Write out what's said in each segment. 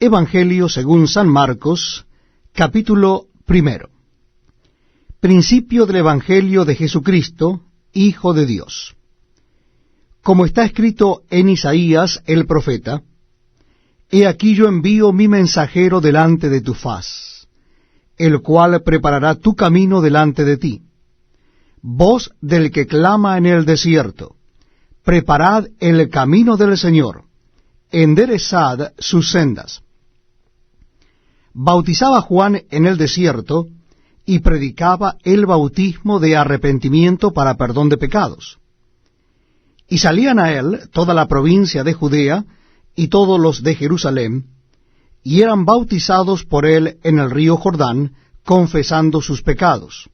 Evangelio según San Marcos, capítulo 1. Principio del Evangelio de Jesucristo, Hijo de Dios. Como está escrito en Isaías el profeta: He aquí yo envío mi mensajero delante de tu faz, el cual preparará tu camino delante de ti. Voz del que clama en el desierto: preparad el camino del Señor, enderezad sus sendas. Bautizaba Juan en el desierto, y predicaba el bautismo de arrepentimiento para perdón de pecados. Y salían a él toda la provincia de Judea y todos los de Jerusalén, y eran bautizados por él en el río Jordán, confesando sus pecados.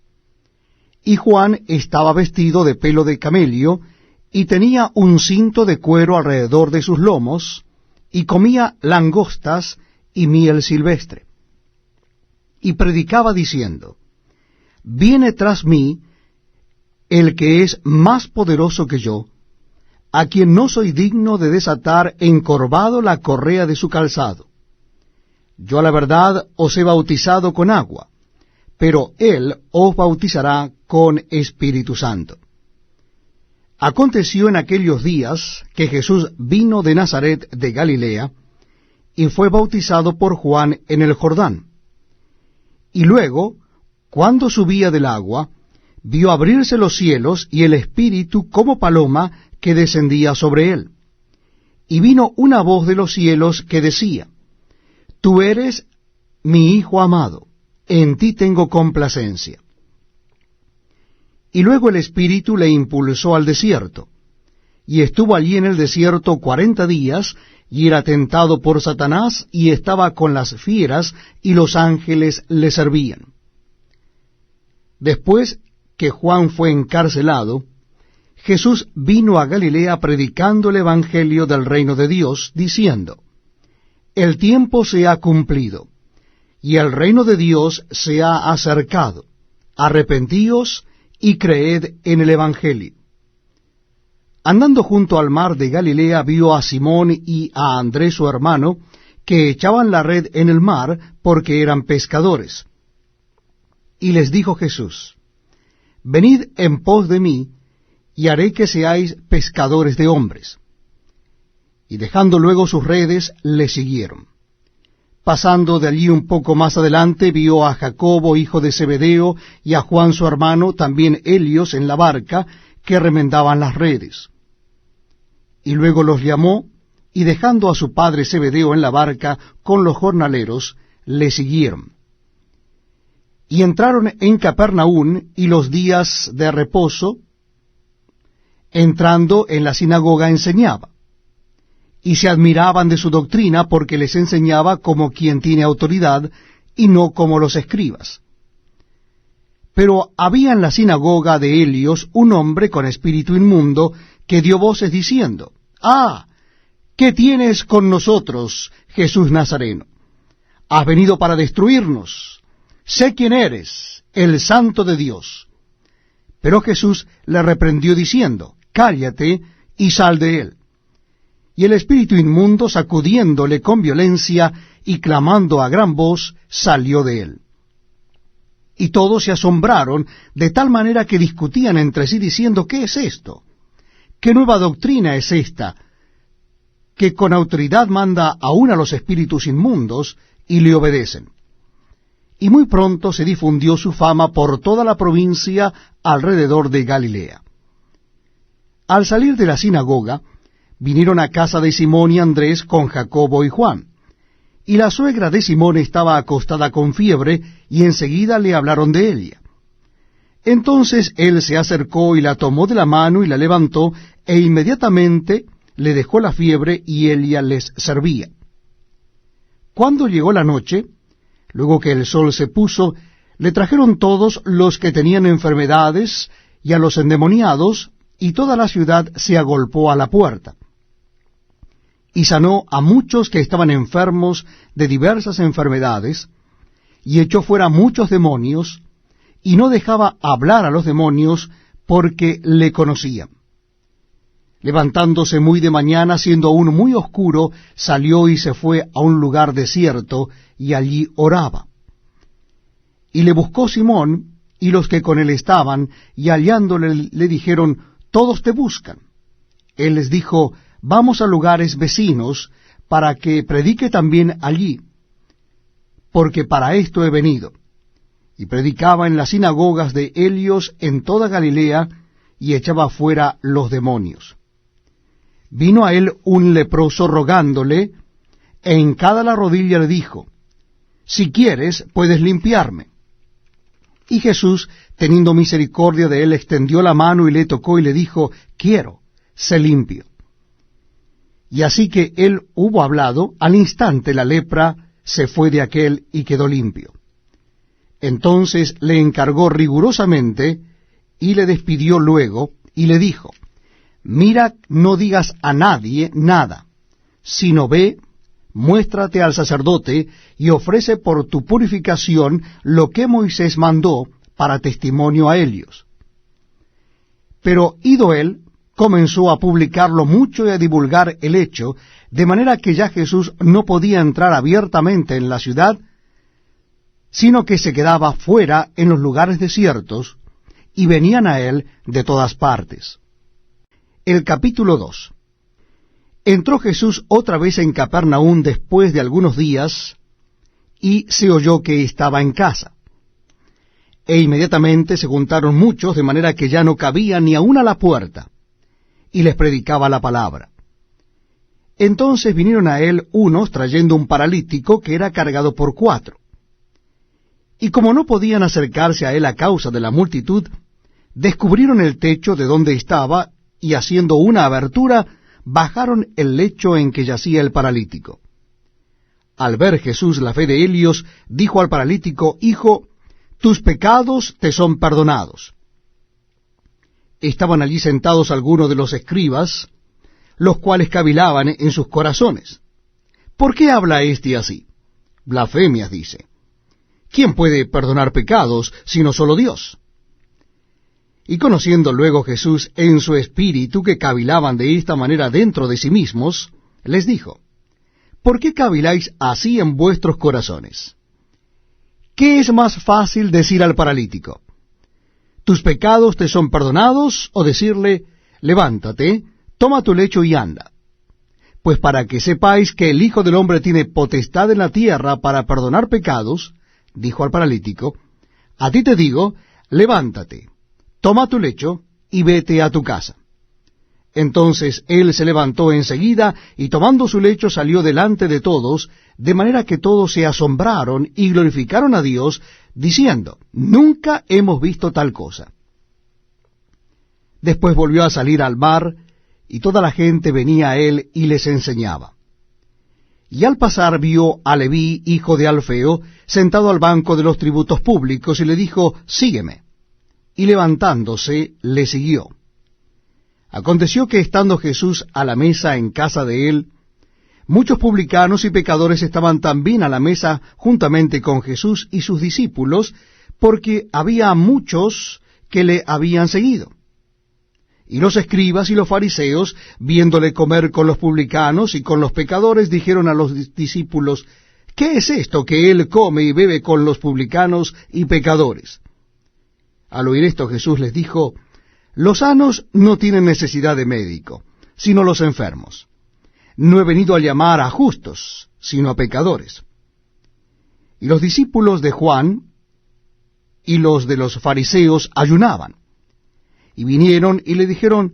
Y Juan estaba vestido de pelo de camello, y tenía un cinto de cuero alrededor de sus lomos, y comía langostas y miel silvestre. Y predicaba diciendo: Viene tras mí el que es más poderoso que yo, a quien no soy digno de desatar encorvado la correa de su calzado. Yo a la verdad os he bautizado con agua, pero él os bautizará con Espíritu Santo. Aconteció en aquellos días que Jesús vino de Nazaret de Galilea, y fue bautizado por Juan en el Jordán. Y luego, cuando subía del agua, vio abrirse los cielos y el Espíritu como paloma que descendía sobre él. Y vino una voz de los cielos que decía: Tú eres mi Hijo amado, en ti tengo complacencia. Y luego el Espíritu le impulsó al desierto, y estuvo allí en el desierto 40 días, y era tentado por Satanás, y estaba con las fieras, y los ángeles le servían. Después que Juan fue encarcelado, Jesús vino a Galilea predicando el Evangelio del reino de Dios, diciendo: El tiempo se ha cumplido, y el reino de Dios se ha acercado. Arrepentíos y creed en el Evangelio. Andando junto al mar de Galilea, vio a Simón y a Andrés su hermano, que echaban la red en el mar, porque eran pescadores. Y les dijo Jesús: Venid en pos de mí, y haré que seáis pescadores de hombres. Y dejando luego sus redes, le siguieron. Pasando de allí un poco más adelante, vio a Jacobo, hijo de Zebedeo, y a Juan su hermano, también ellos en la barca, que remendaban las redes. Y luego los llamó, y dejando a su padre Zebedeo en la barca con los jornaleros, le siguieron. Y entraron en Capernaum, y los días de reposo, entrando en la sinagoga enseñaba. Y se admiraban de su doctrina, porque les enseñaba como quien tiene autoridad, y no como los escribas. Pero había en la sinagoga de Helios un hombre con espíritu inmundo, que dio voces diciendo: ¡Ah! ¿Qué tienes con nosotros, Jesús Nazareno? ¿Has venido para destruirnos? Sé quién eres, el Santo de Dios. Pero Jesús le reprendió diciendo: Cállate y sal de él. Y el espíritu inmundo, sacudiéndole con violencia y clamando a gran voz, salió de él. Y todos se asombraron, de tal manera que discutían entre sí diciendo: ¿Qué es esto? ¿Qué nueva doctrina es esta, que con autoridad manda aún a los espíritus inmundos, y le obedecen? Y muy pronto se difundió su fama por toda la provincia alrededor de Galilea. Al salir de la sinagoga, vinieron a casa de Simón y Andrés con Jacobo y Juan. Y la suegra de Simón estaba acostada con fiebre, y enseguida le hablaron de ella. Entonces él se acercó y la tomó de la mano y la levantó, e inmediatamente le dejó la fiebre, y ella les servía. Cuando llegó la noche, luego que el sol se puso, le trajeron todos los que tenían enfermedades y a los endemoniados, y toda la ciudad se agolpó a la puerta. Y sanó a muchos que estaban enfermos de diversas enfermedades, y echó fuera muchos demonios, y no dejaba hablar a los demonios, porque le conocían. Levantándose muy de mañana, siendo aún muy oscuro, salió y se fue a un lugar desierto, y allí oraba. Y le buscó Simón y los que con él estaban, y hallándole le dijeron, todos te buscan. Él les dijo, vamos a lugares vecinos, para que predique también allí, porque para esto he venido. Y predicaba en las sinagogas de Helios en toda Galilea, y echaba fuera los demonios. Vino a él un leproso rogándole, e hincada la rodilla le dijo, si quieres, puedes limpiarme. Y Jesús, teniendo misericordia de él, extendió la mano y le tocó y le dijo, quiero, sé limpio. Y así que él hubo hablado, al instante la lepra se fue de aquél y quedó limpio. Entonces le encargó rigurosamente, y le despidió luego, y le dijo, mira, no digas a nadie nada, sino ve, muéstrate al sacerdote, y ofrece por tu purificación lo que Moisés mandó para testimonio a ellos. Pero ido él, comenzó a publicarlo mucho y a divulgar el hecho, de manera que ya Jesús no podía entrar abiertamente en la ciudad, sino que se quedaba fuera en los lugares desiertos, y venían a él de todas partes. El capítulo 2. Entró Jesús otra vez en Capernaum después de algunos días, y se oyó que estaba en casa. E inmediatamente se juntaron muchos, de manera que ya no cabía ni aun a la puerta, y les predicaba la palabra. Entonces vinieron a él unos trayendo un paralítico que era cargado por 4. Y como no podían acercarse a él a causa de la multitud, descubrieron el techo de donde estaba, y haciendo una abertura, bajaron el lecho en que yacía el paralítico. Al ver Jesús la fe de ellos, dijo al paralítico, hijo, tus pecados te son perdonados. Estaban allí sentados algunos de los escribas, los cuales cavilaban en sus corazones. ¿Por qué habla éste así? Blasfemias dice. ¿Quién puede perdonar pecados, sino solo Dios? Y conociendo luego Jesús en su espíritu que cavilaban de esta manera dentro de sí mismos, les dijo, ¿por qué caviláis así en vuestros corazones? ¿Qué es más fácil decir al paralítico? ¿Tus pecados te son perdonados? O decirle, levántate, toma tu lecho y anda. Pues para que sepáis que el Hijo del Hombre tiene potestad en la tierra para perdonar pecados, dijo al paralítico, a ti te digo, levántate, toma tu lecho y vete a tu casa. Entonces él se levantó enseguida, y tomando su lecho salió delante de todos, de manera que todos se asombraron y glorificaron a Dios, diciendo, nunca hemos visto tal cosa. Después volvió a salir al mar, y toda la gente venía a él y les enseñaba. Y al pasar vio a Leví, hijo de Alfeo, sentado al banco de los tributos públicos, y le dijo, sígueme. Y levantándose, le siguió. Aconteció que estando Jesús a la mesa en casa de él, muchos publicanos y pecadores estaban también a la mesa juntamente con Jesús y sus discípulos, porque había muchos que le habían seguido. Y los escribas y los fariseos, viéndole comer con los publicanos y con los pecadores, dijeron a los discípulos, ¿qué es esto que él come y bebe con los publicanos y pecadores? Al oír esto Jesús les dijo, los sanos no tienen necesidad de médico, sino los enfermos. No he venido a llamar a justos, sino a pecadores. Y los discípulos de Juan y los de los fariseos ayunaban. Y vinieron y le dijeron,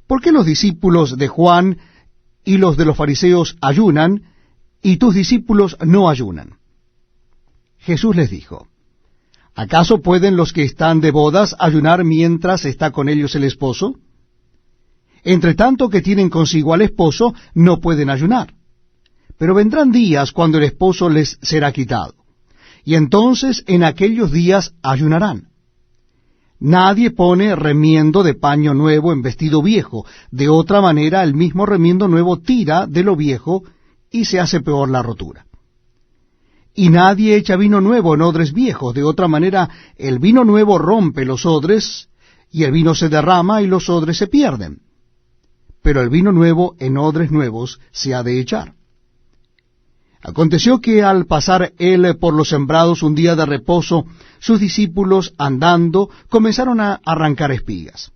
¿por qué los discípulos de Juan y los de los fariseos ayunan, y tus discípulos no ayunan? Jesús les dijo, ¿acaso pueden los que están de bodas ayunar mientras está con ellos el esposo? Entre tanto que tienen consigo al esposo, no pueden ayunar. Pero vendrán días cuando el esposo les será quitado, y entonces en aquellos días ayunarán. Nadie pone remiendo de paño nuevo en vestido viejo, de otra manera el mismo remiendo nuevo tira de lo viejo, y se hace peor la rotura. Y nadie echa vino nuevo en odres viejos, de otra manera el vino nuevo rompe los odres, y el vino se derrama y los odres se pierden. pero el vino nuevo en odres nuevos se ha de echar. Aconteció que al pasar él por los sembrados un día de reposo, sus discípulos, andando, comenzaron a arrancar espigas.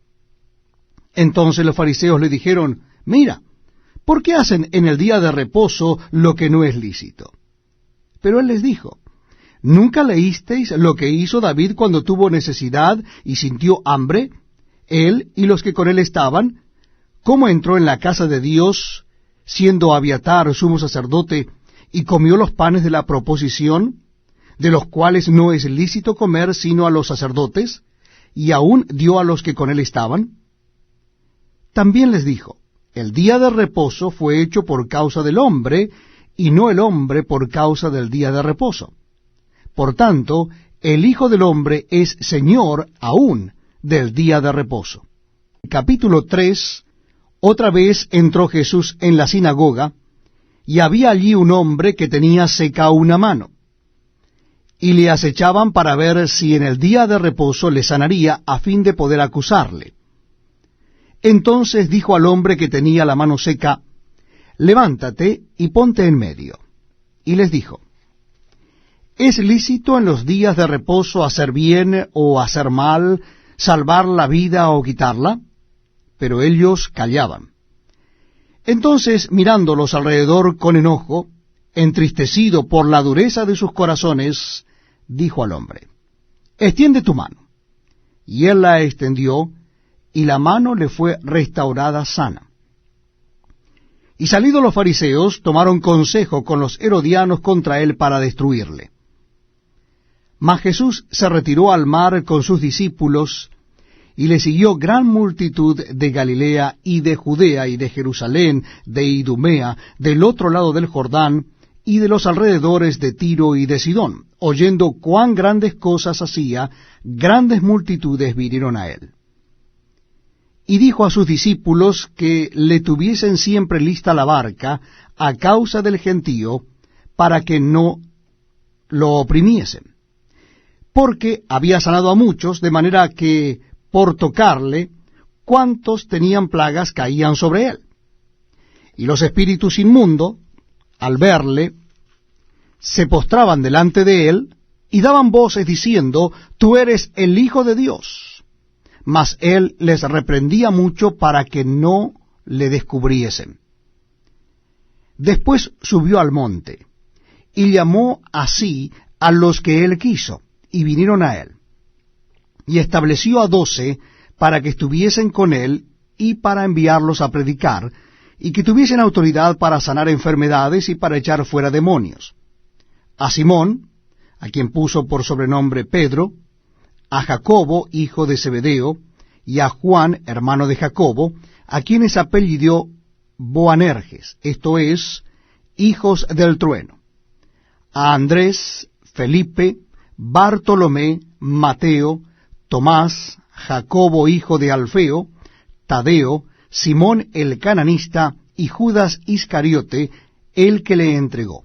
Entonces los fariseos le dijeron, mira, ¿por qué hacen en el día de reposo lo que no es lícito? Pero él les dijo, ¿nunca leísteis lo que hizo David cuando tuvo necesidad y sintió hambre, él y los que con él estaban? ¿Cómo entró en la casa de Dios, siendo Abiatar sumo sacerdote, y comió los panes de la proposición, de los cuales no es lícito comer sino a los sacerdotes, y aún dio a los que con él estaban? También les dijo, el día de reposo fue hecho por causa del hombre, y no el hombre por causa del día de reposo. Por tanto, el Hijo del Hombre es Señor aún del día de reposo. Capítulo 3. Otra vez entró Jesús en la sinagoga, y había allí un hombre que tenía seca una mano. Y le acechaban para ver si en el día de reposo le sanaría, a fin de poder acusarle. Entonces dijo al hombre que tenía la mano seca, levántate y ponte en medio. Y les dijo, ¿es lícito en los días de reposo hacer bien o hacer mal, salvar la vida o quitarla? Pero ellos callaban. Entonces, mirándolos alrededor con enojo, entristecido por la dureza de sus corazones, dijo al hombre, extiende tu mano. Y él la extendió, y la mano le fue restaurada sana. Y salidos los fariseos, tomaron consejo con los herodianos contra él para destruirle. Mas Jesús se retiró al mar con sus discípulos, y le siguió gran multitud de Galilea y de Judea y de Jerusalén, de Idumea, del otro lado del Jordán, y de los alrededores de Tiro y de Sidón. Oyendo cuán grandes cosas hacía, grandes multitudes vinieron a él. Y dijo a sus discípulos que le tuviesen siempre lista la barca a causa del gentío, para que no lo oprimiesen. Porque había sanado a muchos, de manera que por tocarle, cuantos tenían plagas caían sobre él. Y los espíritus inmundos, al verle, se postraban delante de él, y daban voces diciendo, tú eres el Hijo de Dios. Mas él les reprendía mucho para que no le descubriesen. Después subió al monte, y llamó así a los que él quiso, y vinieron a él. Y estableció a 12 para que estuviesen con él y para enviarlos a predicar, y que tuviesen autoridad para sanar enfermedades y para echar fuera demonios. A Simón, a quien puso por sobrenombre Pedro, a Jacobo, hijo de Zebedeo, y a Juan, hermano de Jacobo, a quienes apellidó Boanerges, esto es, hijos del trueno, a Andrés, Felipe, Bartolomé, Mateo, Tomás, Jacobo hijo de Alfeo, Tadeo, Simón el cananista y Judas Iscariote, el que le entregó.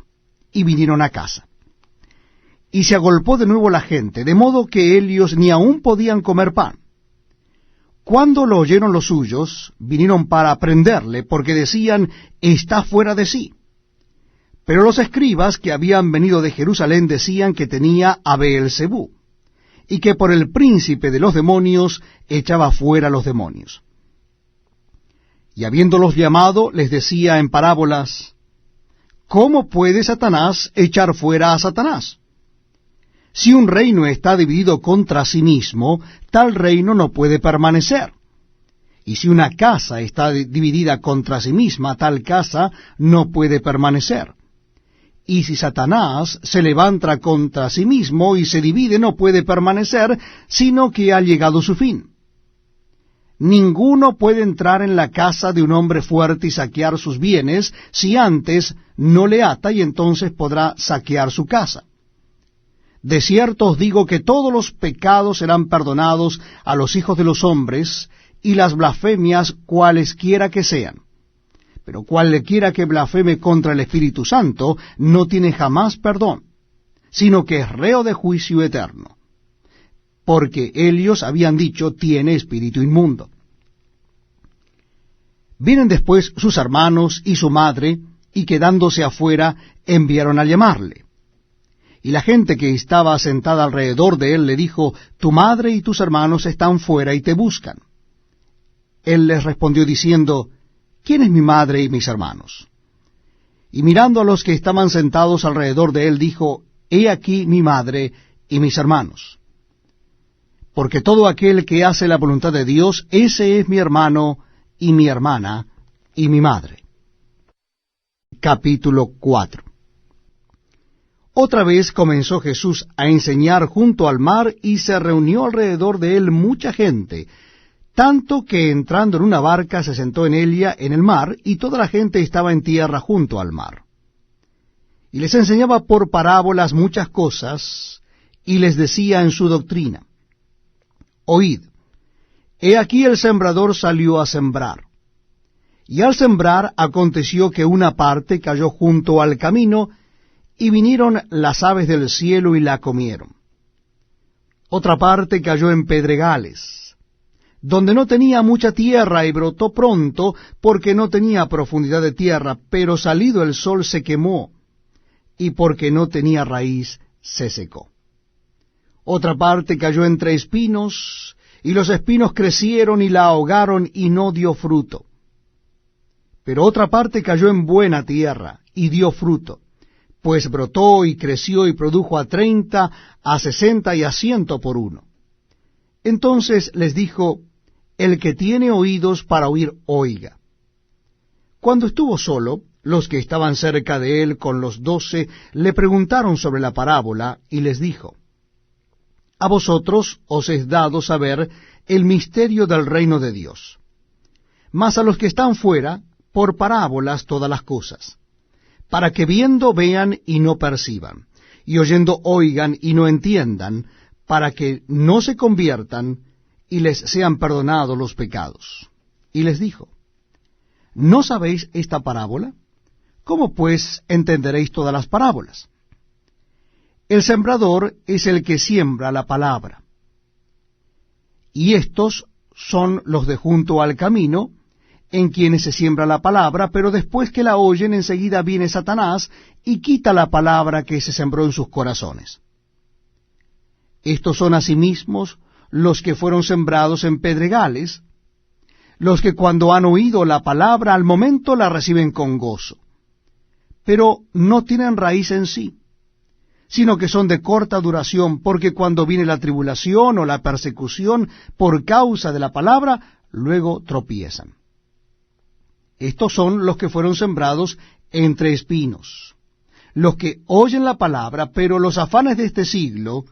Y vinieron a casa. Y se agolpó de nuevo la gente, de modo que ellos ni aún podían comer pan. Cuando lo oyeron los suyos, vinieron para prenderle, porque decían, está fuera de sí. Pero los escribas que habían venido de Jerusalén decían que tenía a Beelzebú, y que por el príncipe de los demonios echaba fuera los demonios. Y habiéndolos llamado, les decía en parábolas, ¿cómo puede Satanás echar fuera a Satanás? Si un reino está dividido contra sí mismo, tal reino no puede permanecer. Y si una casa está dividida contra sí misma, tal casa no puede permanecer. Y si Satanás se levanta contra sí mismo y se divide, no puede permanecer, sino que ha llegado su fin. Ninguno puede entrar en la casa de un hombre fuerte y saquear sus bienes, si antes no le ata, y entonces podrá saquear su casa. De cierto os digo que todos los pecados serán perdonados a los hijos de los hombres, y las blasfemias cualesquiera que sean. Pero cualquiera que blasfeme contra el Espíritu Santo no tiene jamás perdón, sino que es reo de juicio eterno. Porque ellos habían dicho, tiene espíritu inmundo. Vienen después sus hermanos y su madre, y quedándose afuera, enviaron a llamarle. Y la gente que estaba sentada alrededor de él le dijo, tu madre y tus hermanos están fuera y te buscan. Él les respondió diciendo, ¿quién es mi madre y mis hermanos? Y mirando a los que estaban sentados alrededor de él, dijo, he aquí mi madre y mis hermanos. Porque todo aquel que hace la voluntad de Dios, ese es mi hermano y mi hermana y mi madre. Capítulo 4. Otra vez comenzó Jesús a enseñar junto al mar, y se reunió alrededor de él mucha gente, tanto que entrando en una barca se sentó en ella en el mar, y toda la gente estaba en tierra junto al mar. Y les enseñaba por parábolas muchas cosas, y les decía en su doctrina, oíd, he aquí el sembrador salió a sembrar. Y al sembrar aconteció que una parte cayó junto al camino, y vinieron las aves del cielo y la comieron. Otra parte cayó en pedregales, donde no tenía mucha tierra, y brotó pronto, porque no tenía profundidad de tierra, pero salido el sol se quemó, y porque no tenía raíz se secó. Otra parte cayó entre espinos, y los espinos crecieron y la ahogaron, y no dio fruto. Pero otra parte cayó en buena tierra, y dio fruto, pues brotó y creció y produjo a 30, a 60 y a 100 por uno. Entonces les dijo, el que tiene oídos para oír, oiga. Cuando estuvo solo, los que estaban cerca de él con los 12 le preguntaron sobre la parábola, y les dijo, a vosotros os es dado saber el misterio del reino de Dios, mas a los que están fuera, por parábolas todas las cosas, para que viendo vean y no perciban, y oyendo oigan y no entiendan, para que no se conviertan y les sean perdonados los pecados. Y les dijo, ¿no sabéis esta parábola? ¿Cómo pues entenderéis todas las parábolas? El sembrador es el que siembra la palabra. Y estos son los de junto al camino, en quienes se siembra la palabra, pero después que la oyen, enseguida viene Satanás y quita la palabra que se sembró en sus corazones. Estos son asimismo los que fueron sembrados en pedregales, los que cuando han oído la palabra al momento la reciben con gozo, pero no tienen raíz en sí, sino que son de corta duración, porque cuando viene la tribulación o la persecución por causa de la palabra, luego tropiezan. Estos son los que fueron sembrados entre espinos, los que oyen la palabra, pero los afanes de este siglo,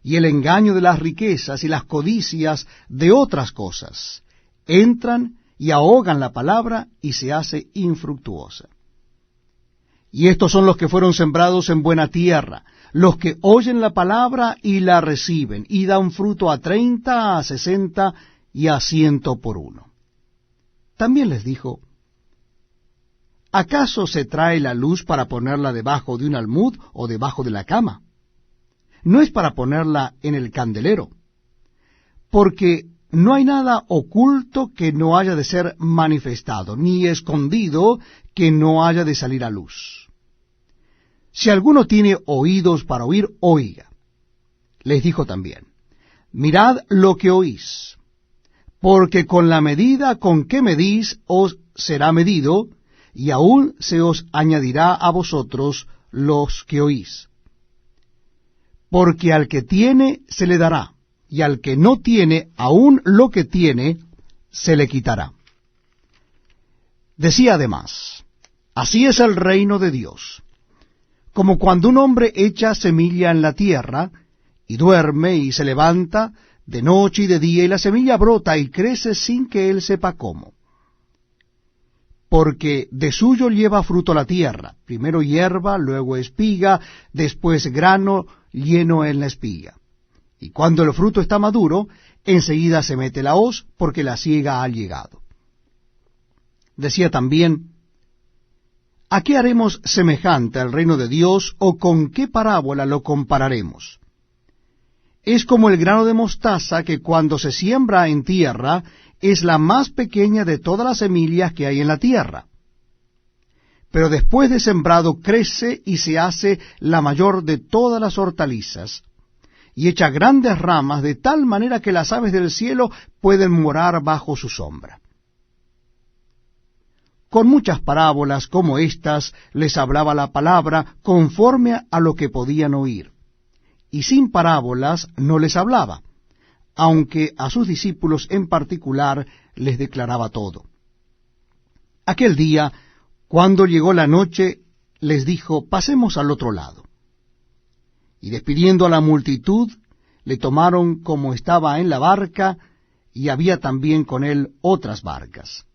y el engaño de las riquezas y las codicias de otras cosas, entran y ahogan la palabra y se hace infructuosa. Y estos son los que fueron sembrados en buena tierra, los que oyen la palabra y la reciben, y dan fruto a 30, a 60 y a 100 por uno. También les dijo, ¿acaso se trae la luz para ponerla debajo de un almud o debajo de la cama? No es para ponerla en el candelero, porque no hay nada oculto que no haya de ser manifestado, ni escondido que no haya de salir a luz. Si alguno tiene oídos para oír, oiga. Les dijo también, mirad lo que oís, porque con la medida con que medís os será medido, y aún se os añadirá a vosotros los que oís. Porque al que tiene se le dará, y al que no tiene, aún lo que tiene se le quitará. Decía además, así es el reino de Dios, como cuando un hombre echa semilla en la tierra, y duerme y se levanta de noche y de día, y la semilla brota y crece sin que él sepa cómo. Porque de suyo lleva fruto la tierra, primero hierba, luego espiga, después grano lleno en la espiga. Y cuando el fruto está maduro, enseguida se mete la hoz, porque la siega ha llegado. Decía también, ¿a qué haremos semejante al reino de Dios, o con qué parábola lo compararemos? Es como el grano de mostaza que cuando se siembra en tierra, es la más pequeña de todas las semillas que hay en la tierra. Pero después de sembrado crece y se hace la mayor de todas las hortalizas, y echa grandes ramas de tal manera que las aves del cielo pueden morar bajo su sombra. Con muchas parábolas como estas les hablaba la palabra conforme a lo que podían oír, y sin parábolas no les hablaba, aunque a sus discípulos en particular les declaraba todo. Aquel día, cuando llegó la noche, les dijo: pasemos al otro lado. Y despidiendo a la multitud, le tomaron como estaba en la barca, y había también con él otras barcas.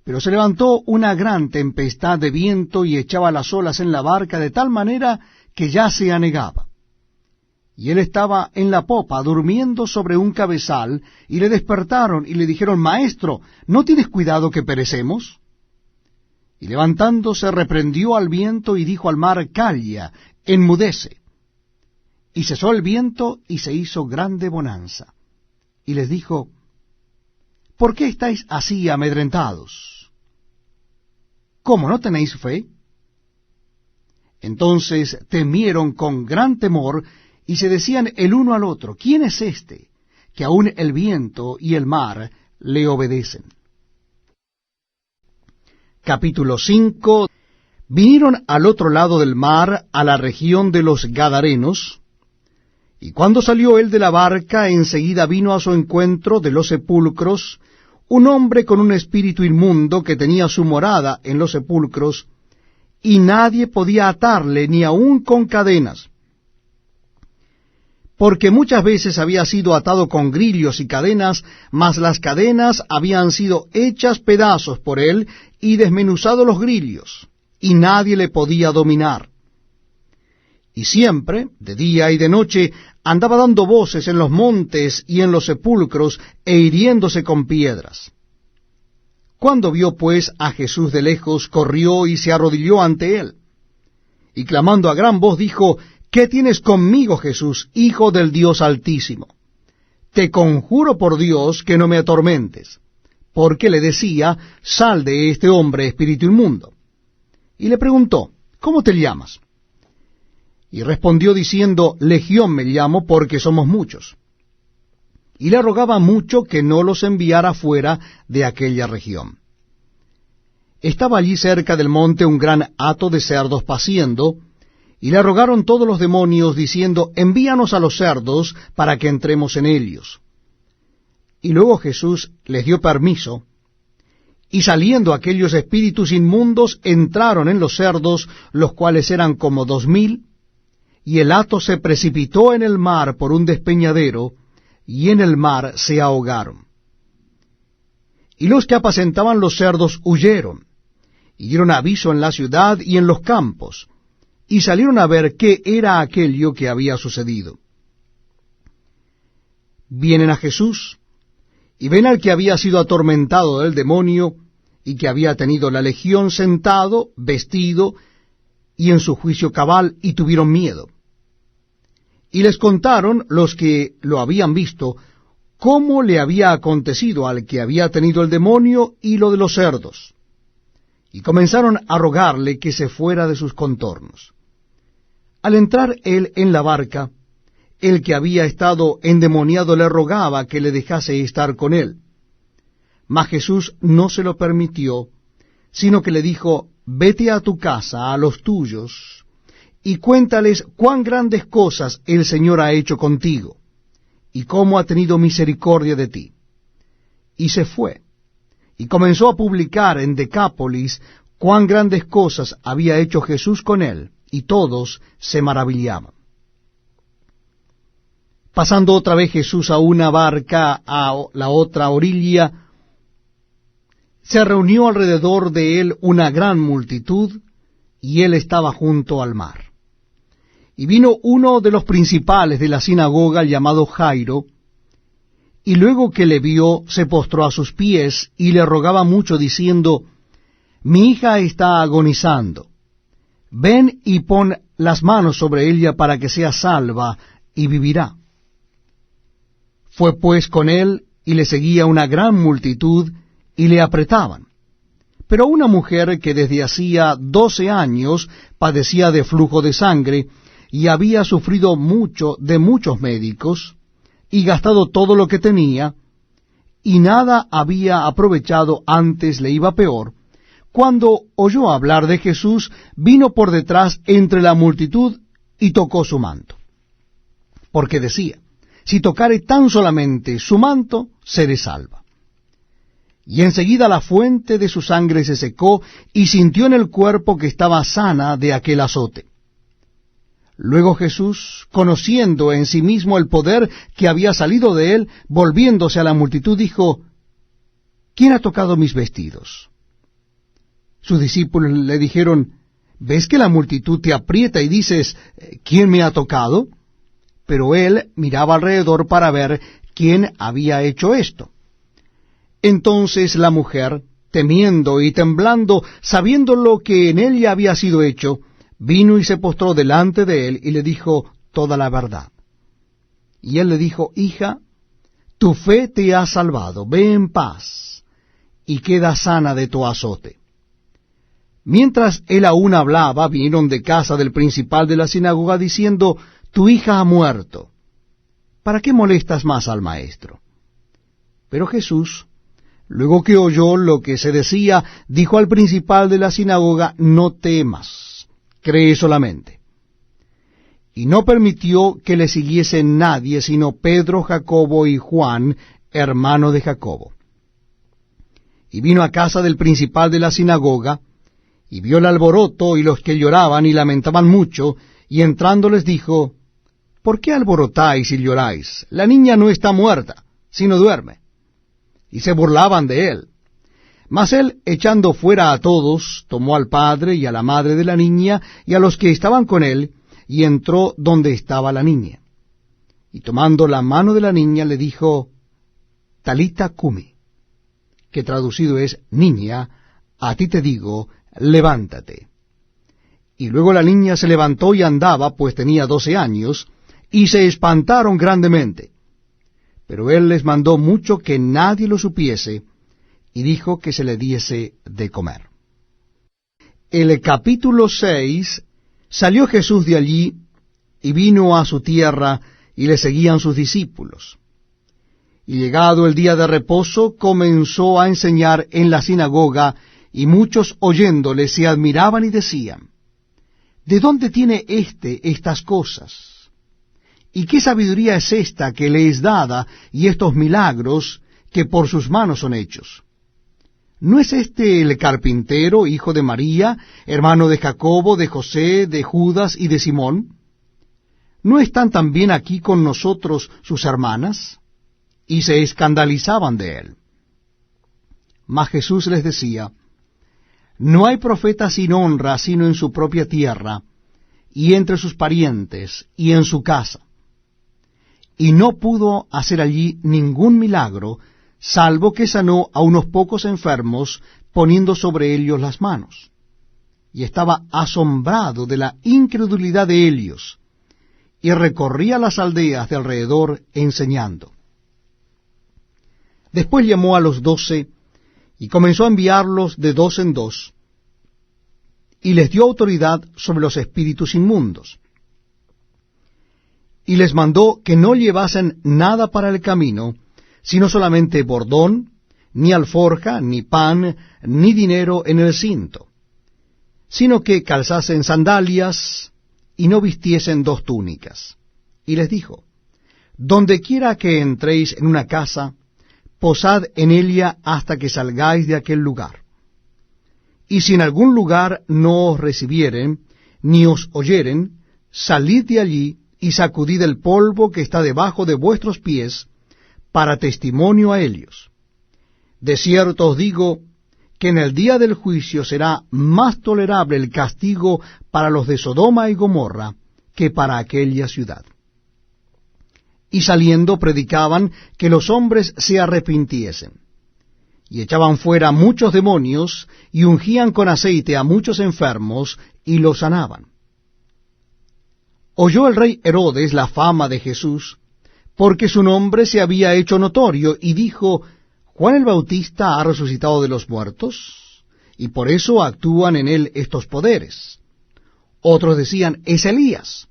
Pero se levantó una gran tempestad de viento y echaba las olas en la barca de tal manera que ya se anegaba. Y él estaba en la popa durmiendo sobre un cabezal, y le despertaron y le dijeron: Maestro, ¿no tienes cuidado que perecemos? Y levantándose reprendió al viento y dijo al mar: Calla, enmudece. Y cesó el viento y se hizo grande bonanza. Y les dijo: ¿por qué estáis así amedrentados? ¿Cómo no tenéis fe? Entonces temieron con gran temor, y se decían el uno al otro: ¿quién es este, que aun el viento y el mar le obedecen? Capítulo 5. Vinieron al otro lado del mar, a la región de los Gadarenos, y cuando salió él de la barca, enseguida vino a su encuentro de los sepulcros un hombre con un espíritu inmundo que tenía su morada en los sepulcros, y nadie podía atarle ni aun con cadenas, porque muchas veces había sido atado con grillos y cadenas, mas las cadenas habían sido hechas pedazos por él y desmenuzado los grillos, y nadie le podía dominar. Y siempre, de día y de noche, andaba dando voces en los montes y en los sepulcros, e hiriéndose con piedras. Cuando vio pues a Jesús de lejos, corrió y se arrodilló ante él, y clamando a gran voz dijo: ¿qué tienes conmigo, Jesús, Hijo del Dios Altísimo? Te conjuro por Dios que no me atormentes. Porque le decía: sal de este hombre, espíritu inmundo. Y le preguntó: ¿cómo te llamas? Y respondió diciendo: Legión me llamo, porque somos muchos. Y le rogaba mucho que no los enviara fuera de aquella región. Estaba allí cerca del monte un gran hato de cerdos paciendo, y le rogaron todos los demonios, diciendo: envíanos a los cerdos, para que entremos en ellos. Y luego Jesús les dio permiso, y saliendo aquellos espíritus inmundos, entraron en los cerdos, los cuales eran como 2000, y el hato se precipitó en el mar por un despeñadero, y en el mar se ahogaron. Y los que apacentaban los cerdos huyeron, y dieron aviso en la ciudad y en los campos, y salieron a ver qué era aquello que había sucedido. Vienen a Jesús, y ven al que había sido atormentado del demonio, y que había tenido la legión sentado, vestido, y en su juicio cabal, y tuvieron miedo. Y les contaron los que lo habían visto, cómo le había acontecido al que había tenido el demonio y lo de los cerdos. Y comenzaron a rogarle que se fuera de sus contornos. Al entrar él en la barca, el que había estado endemoniado le rogaba que le dejase estar con él. Mas Jesús no se lo permitió, sino que le dijo: vete a tu casa, a los tuyos, y cuéntales cuán grandes cosas el Señor ha hecho contigo, y cómo ha tenido misericordia de ti. Y se fue, y comenzó a publicar en Decápolis cuán grandes cosas había hecho Jesús con él, y todos se maravillaban. Pasando otra vez Jesús a una barca a la otra orilla, se reunió alrededor de él una gran multitud, y él estaba junto al mar. Y vino uno de los principales de la sinagoga, llamado Jairo, y luego que le vio, se postró a sus pies, y le rogaba mucho, diciendo: mi hija está agonizando. Ven y pon las manos sobre ella para que sea salva, y vivirá. Fue pues con él, y le seguía una gran multitud, y le apretaban. Pero una mujer que desde hacía 12 años padecía de flujo de sangre, y había sufrido mucho de muchos médicos, y gastado todo lo que tenía, y nada había aprovechado, antes le iba peor, cuando oyó hablar de Jesús, vino por detrás entre la multitud y tocó su manto. Porque decía, si tocare tan solamente su manto, seré salva. Y enseguida la fuente de su sangre se secó, y sintió en el cuerpo que estaba sana de aquel azote. Luego Jesús, conociendo en sí mismo el poder que había salido de él, volviéndose a la multitud, dijo, ¿quién ha tocado mis vestidos? Sus discípulos le dijeron, ¿ves que la multitud te aprieta y dices, ¿quién me ha tocado? Pero él miraba alrededor para ver quién había hecho esto. Entonces la mujer, temiendo y temblando, sabiendo lo que en ella había sido hecho, vino y se postró delante de él y le dijo toda la verdad. Y él le dijo, hija, tu fe te ha salvado, ve en paz, y queda sana de tu azote. Mientras él aún hablaba, vinieron de casa del principal de la sinagoga, diciendo, tu hija ha muerto. ¿Para qué molestas más al maestro? Pero Jesús, luego que oyó lo que se decía, dijo al principal de la sinagoga, no temas, cree solamente. Y no permitió que le siguiese nadie, sino Pedro, Jacobo y Juan, hermano de Jacobo. Y vino a casa del principal de la sinagoga, y vio el alboroto y los que lloraban y lamentaban mucho, y entrando les dijo, ¿por qué alborotáis y lloráis? La niña no está muerta, sino duerme. Y se burlaban de él. Mas él, echando fuera a todos, tomó al padre y a la madre de la niña, y a los que estaban con él, y entró donde estaba la niña. Y tomando la mano de la niña, le dijo, Talita cumi, que traducido es, niña, a ti te digo, levántate. Y luego la niña se levantó y andaba, pues tenía 12 años, y se espantaron grandemente. Pero él les mandó mucho que nadie lo supiese, y dijo que se le diese de comer. El capítulo 6, salió Jesús de allí, y vino a su tierra, y le seguían sus discípulos. Y llegado el día de reposo, comenzó a enseñar en la sinagoga, y muchos oyéndole se admiraban y decían, ¿de dónde tiene estas cosas? ¿Y qué sabiduría es esta que le es dada, y estos milagros que por sus manos son hechos? ¿No es este el carpintero, hijo de María, hermano de Jacobo, de José, de Judas y de Simón? ¿No están también aquí con nosotros sus hermanas? Y se escandalizaban de él. Mas Jesús les decía, no hay profeta sin honra sino en su propia tierra, y entre sus parientes, y en su casa. Y no pudo hacer allí ningún milagro, salvo que sanó a unos pocos enfermos, poniendo sobre ellos las manos. Y estaba asombrado de la incredulidad de ellos, y recorría las aldeas de alrededor enseñando. Después llamó a los 12, y comenzó a enviarlos de 2 en 2, y les dio autoridad sobre los espíritus inmundos. Y les mandó que no llevasen nada para el camino, sino solamente bordón, ni alforja, ni pan, ni dinero en el cinto, sino que calzasen sandalias, y no vistiesen 2 túnicas. Y les dijo, donde quiera que entréis en una casa, posad en ella hasta que salgáis de aquel lugar. Y si en algún lugar no os recibieren, ni os oyeren, salid de allí, y sacudid el polvo que está debajo de vuestros pies, para testimonio a ellos. De cierto os digo, que en el día del juicio será más tolerable el castigo para los de Sodoma y Gomorra, que para aquella ciudad. Y saliendo predicaban que los hombres se arrepintiesen. Y echaban fuera muchos demonios, y ungían con aceite a muchos enfermos, y los sanaban. Oyó el rey Herodes la fama de Jesús, porque su nombre se había hecho notorio, y dijo, Juan el Bautista ha resucitado de los muertos, y por eso actúan en él estos poderes. Otros decían, es Elías.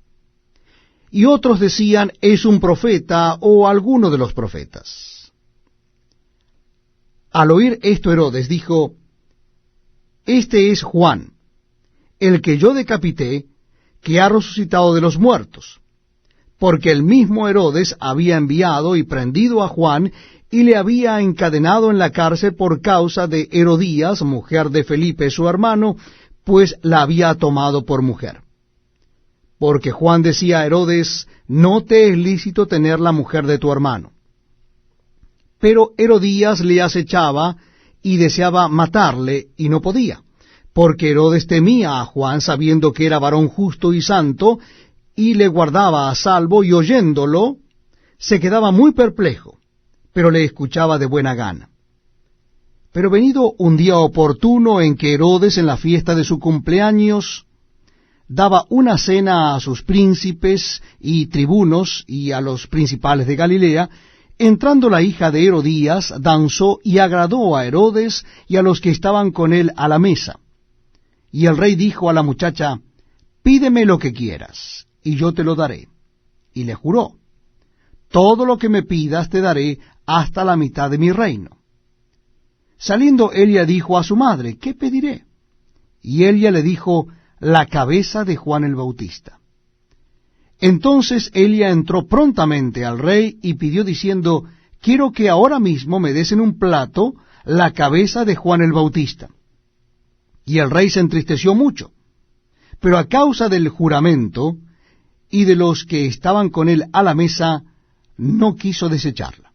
Y otros decían, es un profeta o alguno de los profetas. Al oír esto Herodes dijo, este es Juan, el que yo decapité, que ha resucitado de los muertos. Porque el mismo Herodes había enviado y prendido a Juan, y le había encadenado en la cárcel por causa de Herodías, mujer de Felipe su hermano, pues la había tomado por mujer. Porque Juan decía a Herodes, no te es lícito tener la mujer de tu hermano. Pero Herodías le acechaba y deseaba matarle, y no podía, porque Herodes temía a Juan, sabiendo que era varón justo y santo, y le guardaba a salvo, y oyéndolo, se quedaba muy perplejo, pero le escuchaba de buena gana. Pero venido un día oportuno en que Herodes, en la fiesta de su cumpleaños, daba una cena a sus príncipes y tribunos y a los principales de Galilea, entrando la hija de Herodías, danzó y agradó a Herodes y a los que estaban con él a la mesa. Y el rey dijo a la muchacha, pídeme lo que quieras, y yo te lo daré. Y le juró, todo lo que me pidas te daré hasta la mitad de mi reino. Saliendo Elia dijo a su madre, ¿qué pediré? Y Elia le dijo, la cabeza de Juan el Bautista. Entonces Elia entró prontamente al rey y pidió diciendo, quiero que ahora mismo me des en un plato la cabeza de Juan el Bautista. Y el rey se entristeció mucho, pero a causa del juramento y de los que estaban con él a la mesa, no quiso desecharla.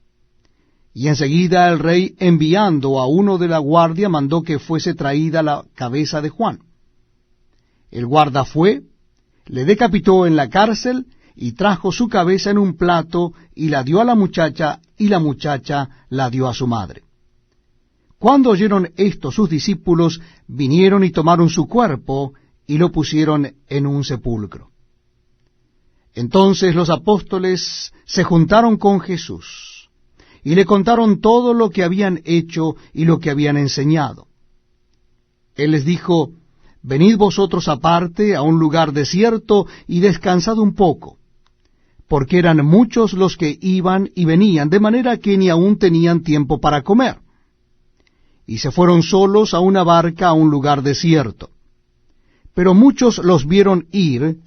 Y enseguida el rey, enviando a uno de la guardia, mandó que fuese traída la cabeza de Juan. El guarda fue, le decapitó en la cárcel, y trajo su cabeza en un plato, y la dio a la muchacha, y la muchacha la dio a su madre. Cuando oyeron esto sus discípulos, vinieron y tomaron su cuerpo, y lo pusieron en un sepulcro. Entonces los apóstoles se juntaron con Jesús, y le contaron todo lo que habían hecho y lo que habían enseñado. Él les dijo, venid vosotros aparte a un lugar desierto y descansad un poco, porque eran muchos los que iban y venían, de manera que ni aún tenían tiempo para comer. Y se fueron solos a una barca a un lugar desierto. Pero muchos los vieron ir,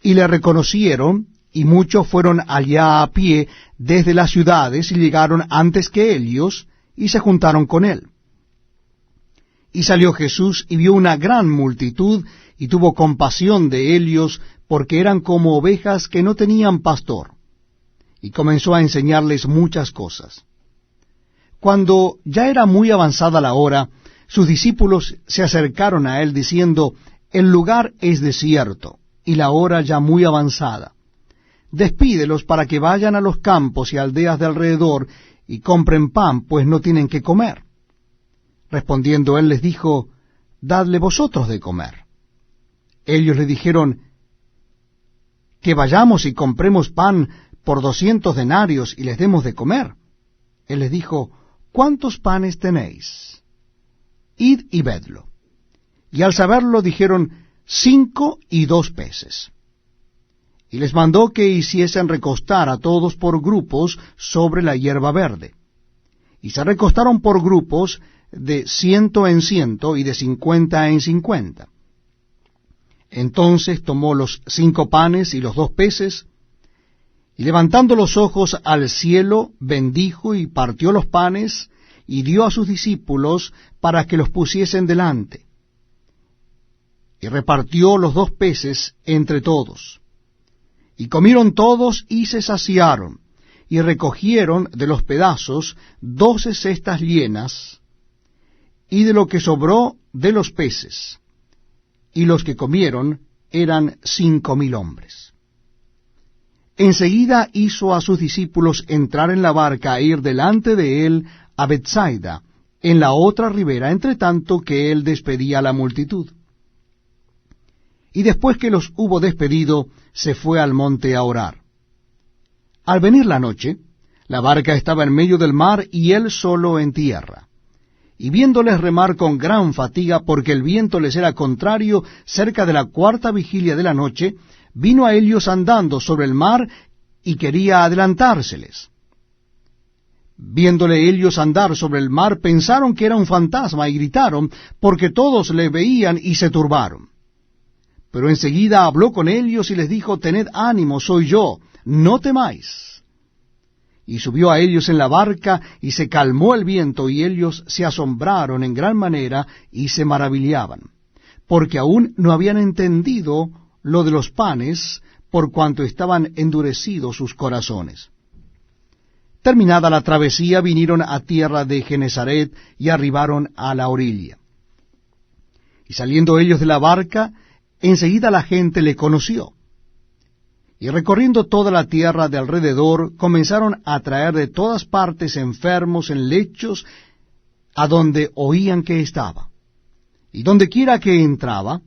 y le reconocieron, y muchos fueron allá a pie desde las ciudades, y llegaron antes que ellos, y se juntaron con él. Y salió Jesús, y vio una gran multitud, y tuvo compasión de ellos, porque eran como ovejas que no tenían pastor. Y comenzó a enseñarles muchas cosas. Cuando ya era muy avanzada la hora, sus discípulos se acercaron a él, diciendo, el lugar es desierto, y la hora ya muy avanzada. Despídelos para que vayan a los campos y aldeas de alrededor, y compren pan, pues no tienen que comer. Respondiendo él les dijo, dadle vosotros de comer. Ellos le dijeron, que vayamos y compremos pan por 200 denarios y les demos de comer. Él les dijo, ¿cuántos panes tenéis? Id y vedlo. Y al saberlo dijeron, 5 y 2 peces. Y les mandó que hiciesen recostar a todos por grupos sobre la hierba verde. Y se recostaron por grupos de 100 en 100 y de 50 en 50. Entonces tomó los 5 panes y los 2 peces, y levantando los ojos al cielo, bendijo y partió los panes, y dio a sus discípulos para que los pusiesen delante. Y repartió los 2 peces entre todos. Y comieron todos y se saciaron, y recogieron de los pedazos 12 cestas llenas, y de lo que sobró de los peces, y los que comieron eran 5,000 hombres. Enseguida hizo a sus discípulos entrar en la barca e ir delante de él a Bethsaida, en la otra ribera, entre tanto que él despedía a la multitud. Y después que los hubo despedido, se fue al monte a orar. Al venir la noche, la barca estaba en medio del mar y él solo en tierra. Y viéndoles remar con gran fatiga, porque el viento les era contrario, cerca de la cuarta vigilia de la noche, vino a ellos andando sobre el mar y quería adelantárseles. Viéndole ellos andar sobre el mar, pensaron que era un fantasma y gritaron, porque todos le veían y se turbaron. Pero enseguida habló con ellos y les dijo, tened ánimo, soy yo, no temáis. Y subió a ellos en la barca, y se calmó el viento, y ellos se asombraron en gran manera, y se maravillaban, porque aún no habían entendido lo de los panes, por cuanto estaban endurecidos sus corazones. Terminada la travesía, vinieron a tierra de Genesaret, y arribaron a la orilla. Y saliendo ellos de la barca, enseguida la gente le conoció. Y recorriendo toda la tierra de alrededor, comenzaron a traer de todas partes enfermos en lechos, a donde oían que estaba. Y donde quiera que entraba,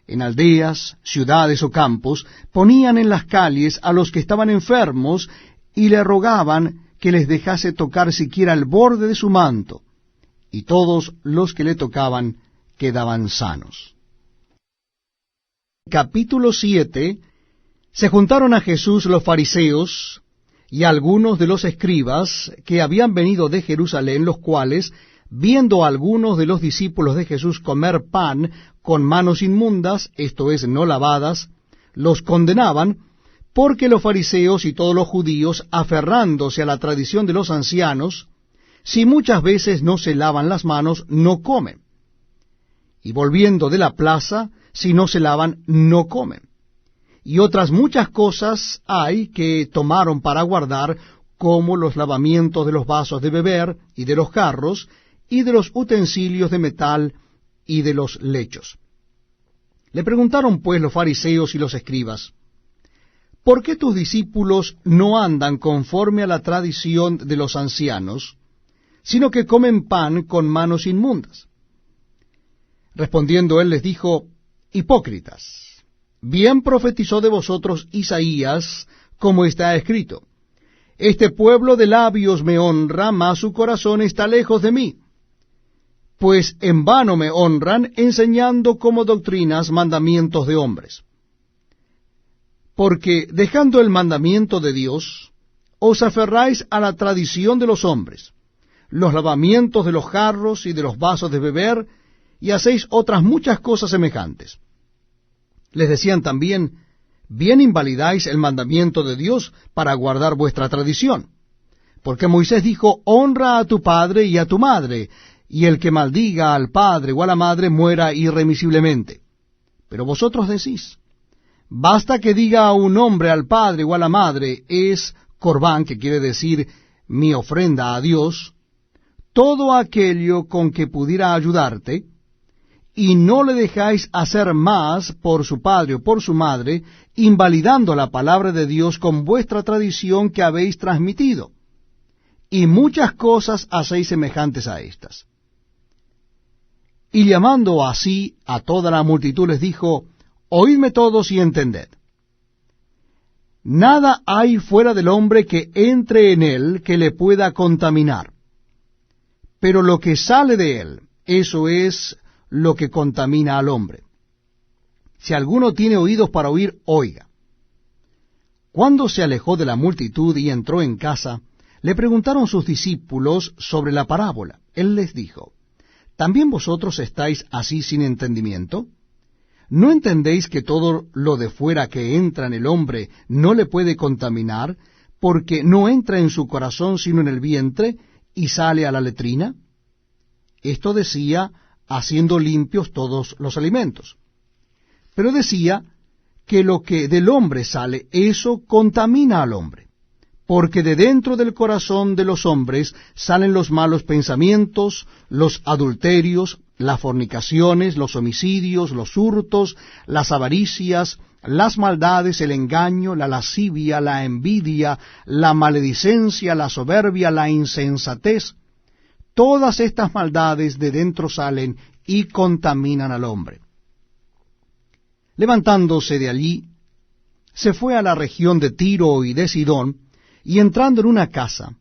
en aldeas, ciudades o campos, ponían en las calles a los que estaban enfermos, y le rogaban que les dejase tocar siquiera el borde de su manto, y todos los que le tocaban quedaban sanos. Capítulo 7. Se juntaron a Jesús los fariseos y algunos de los escribas que habían venido de Jerusalén, los cuales, viendo a algunos de los discípulos de Jesús comer pan con manos inmundas, esto es, no lavadas, los condenaban, porque los fariseos y todos los judíos, aferrándose a la tradición de los ancianos, si muchas veces no se lavan las manos, no comen. Y volviendo de la plaza, si no se lavan, no comen. Y otras muchas cosas hay que tomaron para guardar, como los lavamientos de los vasos de beber, y de los jarros, y de los utensilios de metal, y de los lechos. Le preguntaron pues los fariseos y los escribas, ¿por qué tus discípulos no andan conforme a la tradición de los ancianos, sino que comen pan con manos inmundas? Respondiendo él les dijo, hipócritas, bien profetizó de vosotros Isaías, como está escrito, este pueblo de labios me honra, mas su corazón está lejos de mí. Pues en vano me honran, enseñando como doctrinas mandamientos de hombres. Porque dejando el mandamiento de Dios, os aferráis a la tradición de los hombres, los lavamientos de los jarros y de los vasos de beber, y hacéis otras muchas cosas semejantes. Les decían también, bien invalidáis el mandamiento de Dios para guardar vuestra tradición. Porque Moisés dijo, honra a tu padre y a tu madre, y el que maldiga al padre o a la madre muera irremisiblemente. Pero vosotros decís, basta que diga a un hombre al padre o a la madre, es corbán, que quiere decir mi ofrenda a Dios, todo aquello con que pudiera ayudarte, y no le dejáis hacer más por su padre o por su madre, invalidando la palabra de Dios con vuestra tradición que habéis transmitido. Y muchas cosas hacéis semejantes a estas. Y llamando así a toda la multitud les dijo, oídme todos y entended. Nada hay fuera del hombre que entre en él que le pueda contaminar. Pero lo que sale de él, eso es lo que contamina al hombre. Si alguno tiene oídos para oír, oiga. Cuando se alejó de la multitud y entró en casa, le preguntaron sus discípulos sobre la parábola. Él les dijo, ¿también vosotros estáis así sin entendimiento? ¿No entendéis que todo lo de fuera que entra en el hombre no le puede contaminar, porque no entra en su corazón sino en el vientre, y sale a la letrina? Esto decía, haciendo limpios todos los alimentos. Pero decía que lo que del hombre sale, eso contamina al hombre, porque de dentro del corazón de los hombres salen los malos pensamientos, los adulterios, las fornicaciones, los homicidios, los hurtos, las avaricias, las maldades, el engaño, la lascivia, la envidia, la maledicencia, la soberbia, la insensatez. Todas estas maldades de dentro salen y contaminan al hombre. Levantándose de allí, se fue a la región de Tiro y de Sidón, y entrando en una casa,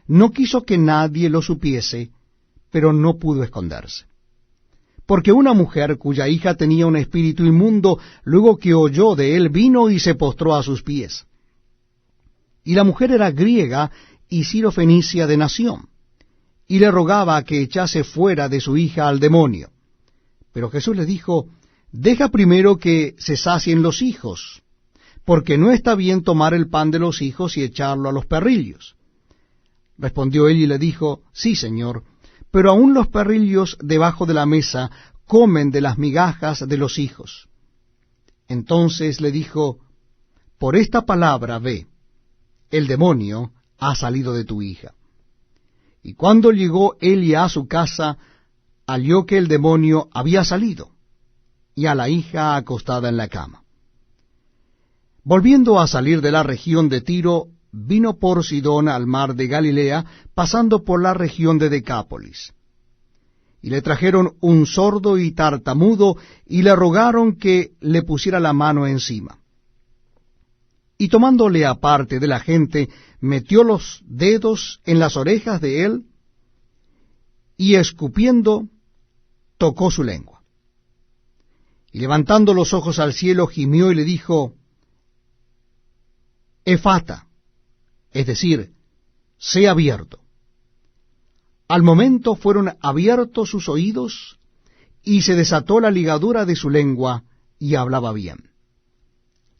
no quiso que nadie lo supiese, pero no pudo esconderse. Porque una mujer cuya hija tenía un espíritu inmundo, luego que oyó de él, vino y se postró a sus pies. Y la mujer era griega y sirofenicia de nación, y le rogaba que echase fuera de su hija al demonio. Pero Jesús le dijo, deja primero que se sacien los hijos, porque no está bien tomar el pan de los hijos y echarlo a los perrillos. Respondió él y le dijo, sí, Señor, pero aun los perrillos debajo de la mesa comen de las migajas de los hijos. Entonces le dijo, por esta palabra ve, el demonio ha salido de tu hija. Y cuando llegó Elia a su casa, halló que el demonio había salido, y a la hija acostada en la cama. Volviendo a salir de la región de Tiro, vino por Sidón al mar de Galilea, pasando por la región de Decápolis. Y le trajeron un sordo y tartamudo, y le rogaron que le pusiera la mano encima. Y tomándole aparte de la gente, metió los dedos en las orejas de él, y escupiendo, tocó su lengua. Y levantando los ojos al cielo, gimió y le dijo, Efata, es decir, sé abierto. Al momento fueron abiertos sus oídos, y se desató la ligadura de su lengua, y hablaba bien.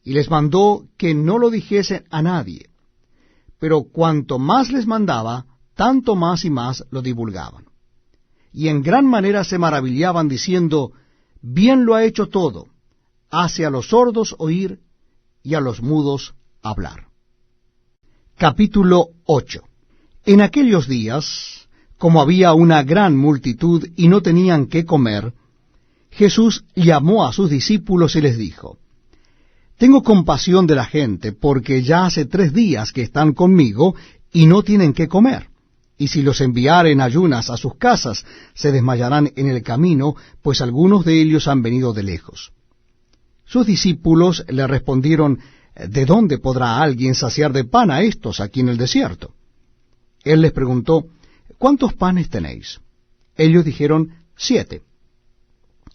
Y les mandó que no lo dijesen a nadie, pero cuanto más les mandaba, tanto más y más lo divulgaban. Y en gran manera se maravillaban, diciendo, bien lo ha hecho todo, hace a los sordos oír, y a los mudos hablar. Capítulo 8. En aquellos días, como había una gran multitud y no tenían qué comer, Jesús llamó a sus discípulos y les dijo, tengo compasión de la gente, porque ya hace 3 días que están conmigo y no tienen qué comer. Y si los enviare en ayunas a sus casas, se desmayarán en el camino, pues algunos de ellos han venido de lejos. Sus discípulos le respondieron, ¿de dónde podrá alguien saciar de pan a estos aquí en el desierto? Él les preguntó, ¿cuántos panes tenéis? Ellos dijeron, 7.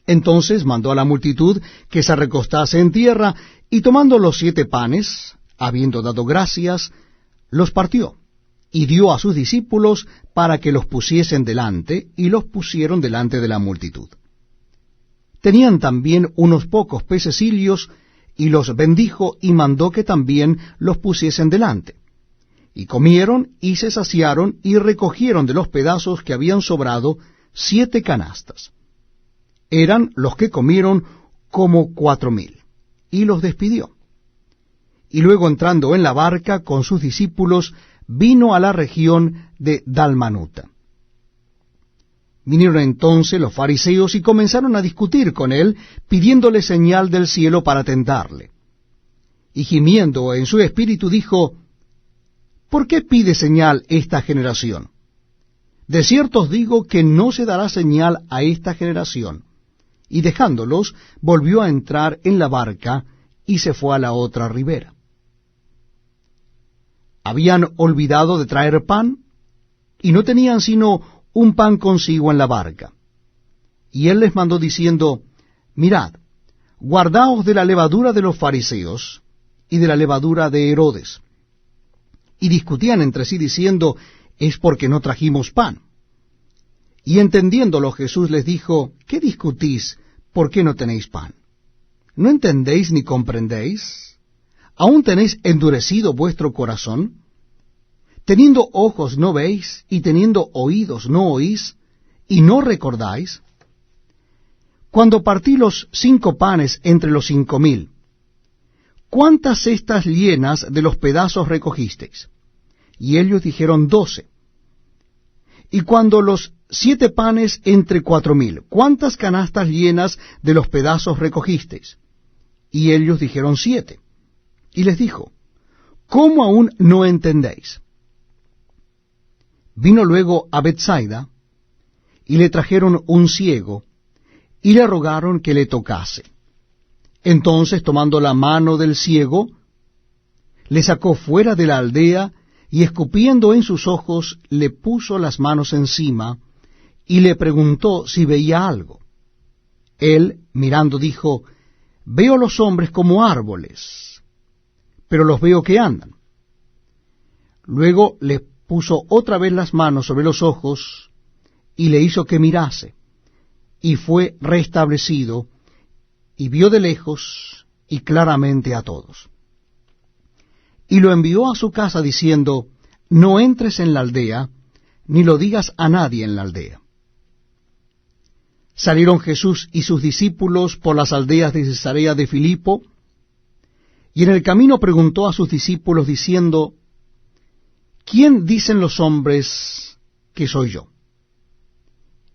Entonces mandó a la multitud que se recostase en tierra, y tomando los 7 panes, habiendo dado gracias, los partió, y dio a sus discípulos para que los pusiesen delante, y los pusieron delante de la multitud. Tenían también unos pocos pececillos, y los bendijo, y mandó que también los pusiesen delante. Y comieron, y se saciaron, y recogieron de los pedazos que habían sobrado 7 canastas. Eran los que comieron como 4,000, y los despidió. Y luego entrando en la barca con sus discípulos, vino a la región de Dalmanuta. Vinieron entonces los fariseos y comenzaron a discutir con él, pidiéndole señal del cielo para tentarle. Y gimiendo en su espíritu dijo, ¿por qué pide señal esta generación? De cierto os digo que no se dará señal a esta generación. Y dejándolos, volvió a entrar en la barca y se fue a la otra ribera. Habían olvidado de traer pan, y no tenían sino un pan consigo en la barca. Y él les mandó diciendo, mirad, guardaos de la levadura de los fariseos y de la levadura de Herodes. Y discutían entre sí diciendo, es porque no trajimos pan. Y entendiéndolo Jesús les dijo, ¿qué discutís? ¿Por qué no tenéis pan? ¿No entendéis ni comprendéis? ¿Aún tenéis endurecido vuestro corazón? ¿Teniendo ojos no veis, y teniendo oídos no oís, y no recordáis? Cuando partí los 5 panes entre los 5,000, ¿cuántas cestas llenas de los pedazos recogisteis? Y ellos dijeron 12. Y cuando los 7 panes entre 4,000, ¿cuántas canastas llenas de los pedazos recogisteis? Y ellos dijeron 7. Y les dijo, ¿cómo aún no entendéis? Vino luego a Betsaida, y le trajeron un ciego, y le rogaron que le tocase. Entonces, tomando la mano del ciego, le sacó fuera de la aldea, y escupiendo en sus ojos, le puso las manos encima, y le preguntó si veía algo. Él, mirando, dijo, veo los hombres como árboles, pero los veo que andan. Luego le puso otra vez las manos sobre los ojos, y le hizo que mirase, y fue restablecido, y vio de lejos y claramente a todos. Y lo envió a su casa diciendo, no entres en la aldea, ni lo digas a nadie en la aldea. Salieron Jesús y sus discípulos por las aldeas de Cesarea de Filipo, y en el camino preguntó a sus discípulos diciendo, ¿quién dicen los hombres que soy yo?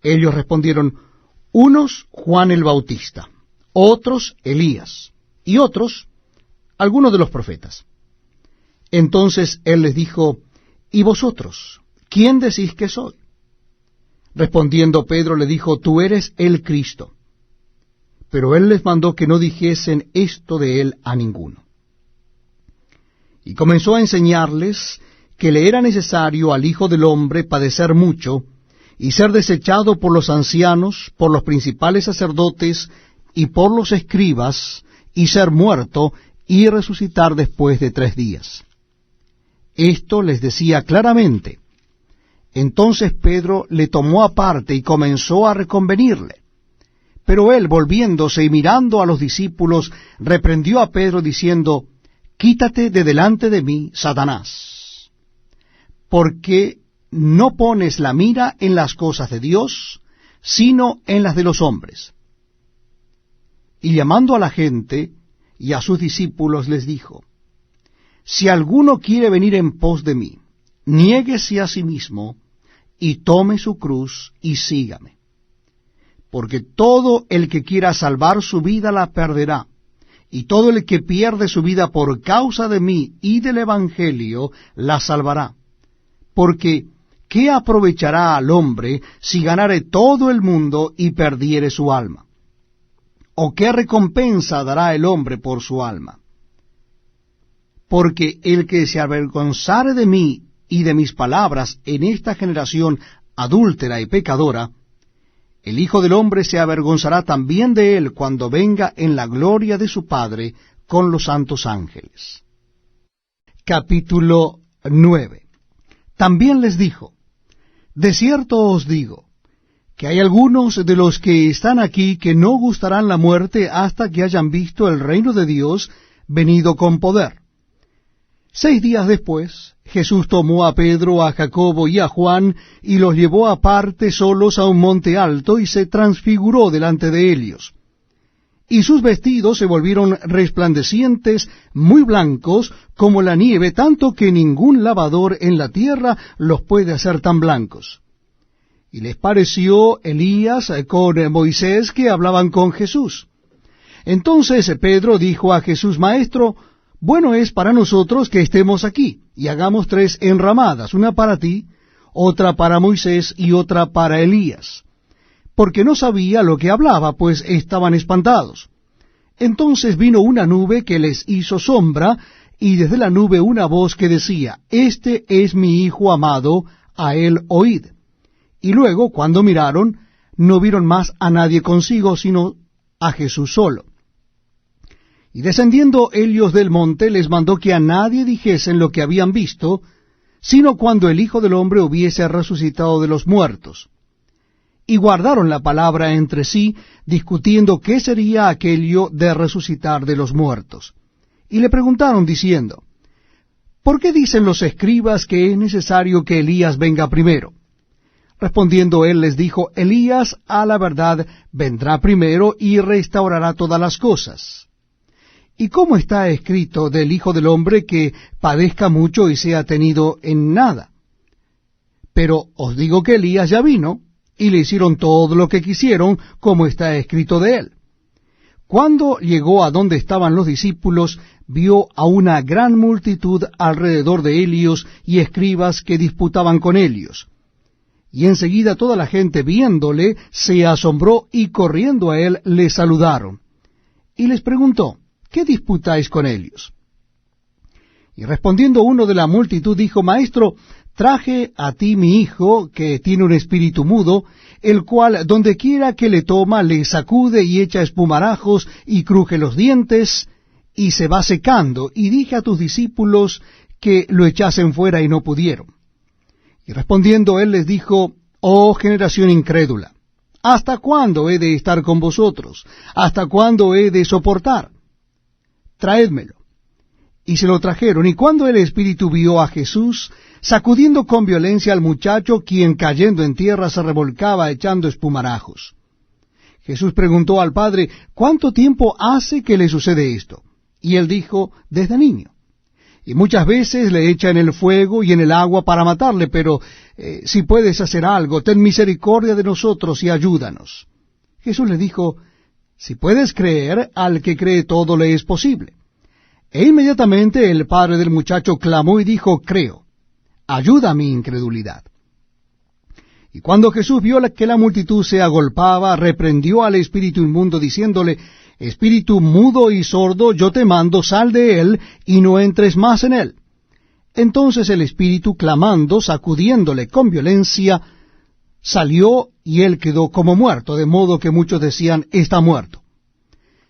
Ellos respondieron, unos Juan el Bautista, otros Elías, y otros algunos de los profetas. Entonces él les dijo, ¿y vosotros? ¿Quién decís que soy? Respondiendo Pedro le dijo, tú eres el Cristo. Pero él les mandó que no dijesen esto de él a ninguno. Y comenzó a enseñarles que le era necesario al Hijo del Hombre padecer mucho, y ser desechado por los ancianos, por los principales sacerdotes, y por los escribas, y ser muerto, y resucitar después de 3 días. Esto les decía claramente. Entonces Pedro le tomó aparte y comenzó a reconvenirle. Pero él, volviéndose y mirando a los discípulos, reprendió a Pedro diciendo, quítate de delante de mí, Satanás, porque no pones la mira en las cosas de Dios, sino en las de los hombres. Y llamando a la gente y a sus discípulos les dijo, si alguno quiere venir en pos de mí, niéguese a sí mismo, y tome su cruz, y sígame. Porque todo el que quiera salvar su vida la perderá, y todo el que pierde su vida por causa de mí y del Evangelio la salvará. Porque, ¿qué aprovechará al hombre si ganare todo el mundo y perdiere su alma? ¿O qué recompensa dará el hombre por su alma? Porque el que se avergonzare de mí y de mis palabras en esta generación adúltera y pecadora, el Hijo del Hombre se avergonzará también de él cuando venga en la gloria de su Padre con los santos ángeles. Capítulo 9. También les dijo, de cierto os digo, que hay algunos de los que están aquí que no gustarán la muerte hasta que hayan visto el reino de Dios venido con poder. 6 días después, Jesús tomó a Pedro, a Jacobo y a Juan, y los llevó aparte solos a un monte alto, y se transfiguró delante de ellos. Y sus vestidos se volvieron resplandecientes, muy blancos, como la nieve, tanto que ningún lavador en la tierra los puede hacer tan blancos. Y les pareció Elías con Moisés que hablaban con Jesús. Entonces Pedro dijo a Jesús, Maestro, bueno es para nosotros que estemos aquí, y hagamos 3 enramadas, una para ti, otra para Moisés y otra para Elías. Porque no sabía lo que hablaba, pues estaban espantados. Entonces vino una nube que les hizo sombra, y desde la nube una voz que decía, Este es mi Hijo amado, a él oíd. Y luego, cuando miraron, no vieron más a nadie consigo, sino a Jesús solo. Y descendiendo ellos del monte, les mandó que a nadie dijesen lo que habían visto, sino cuando el Hijo del Hombre hubiese resucitado de los muertos. Y guardaron la palabra entre sí, discutiendo qué sería aquello de resucitar de los muertos. Y le preguntaron diciendo, ¿por qué dicen los escribas que es necesario que Elías venga primero? Respondiendo él les dijo, Elías a la verdad vendrá primero y restaurará todas las cosas. ¿Y cómo está escrito del Hijo del Hombre que padezca mucho y sea tenido en nada? Pero os digo que Elías ya vino, y le hicieron todo lo que quisieron, como está escrito de él. Cuando llegó a donde estaban los discípulos, vio a una gran multitud alrededor de ellos y escribas que disputaban con ellos. Y enseguida toda la gente viéndole se asombró y corriendo a él le saludaron. Y les preguntó, ¿qué disputáis con ellos? Y respondiendo uno de la multitud dijo, Maestro, traje a ti mi hijo, que tiene un espíritu mudo, el cual donde quiera que le toma, le sacude y echa espumarajos y cruje los dientes, y se va secando. Y dije a tus discípulos que lo echasen fuera, y no pudieron. Y respondiendo él les dijo, Oh generación incrédula, ¿hasta cuándo he de estar con vosotros? ¿Hasta cuándo he de soportar? Traédmelo. Y se lo trajeron, y cuando el espíritu vio a Jesús, sacudiendo con violencia al muchacho, quien cayendo en tierra se revolcaba echando espumarajos. Jesús preguntó al padre, ¿cuánto tiempo hace que le sucede esto? Y él dijo, desde niño. Y muchas veces le echa en el fuego y en el agua para matarle, pero si puedes hacer algo, ten misericordia de nosotros y ayúdanos. Jesús le dijo, si puedes creer, al que cree todo le es posible. E inmediatamente el padre del muchacho clamó y dijo, creo, ayuda a mi incredulidad. Y cuando Jesús vio que la multitud se agolpaba, reprendió al espíritu inmundo, diciéndole, Espíritu mudo y sordo, yo te mando, sal de él, y no entres más en él. Entonces el espíritu, clamando, sacudiéndole con violencia, salió, y él quedó como muerto, de modo que muchos decían, está muerto.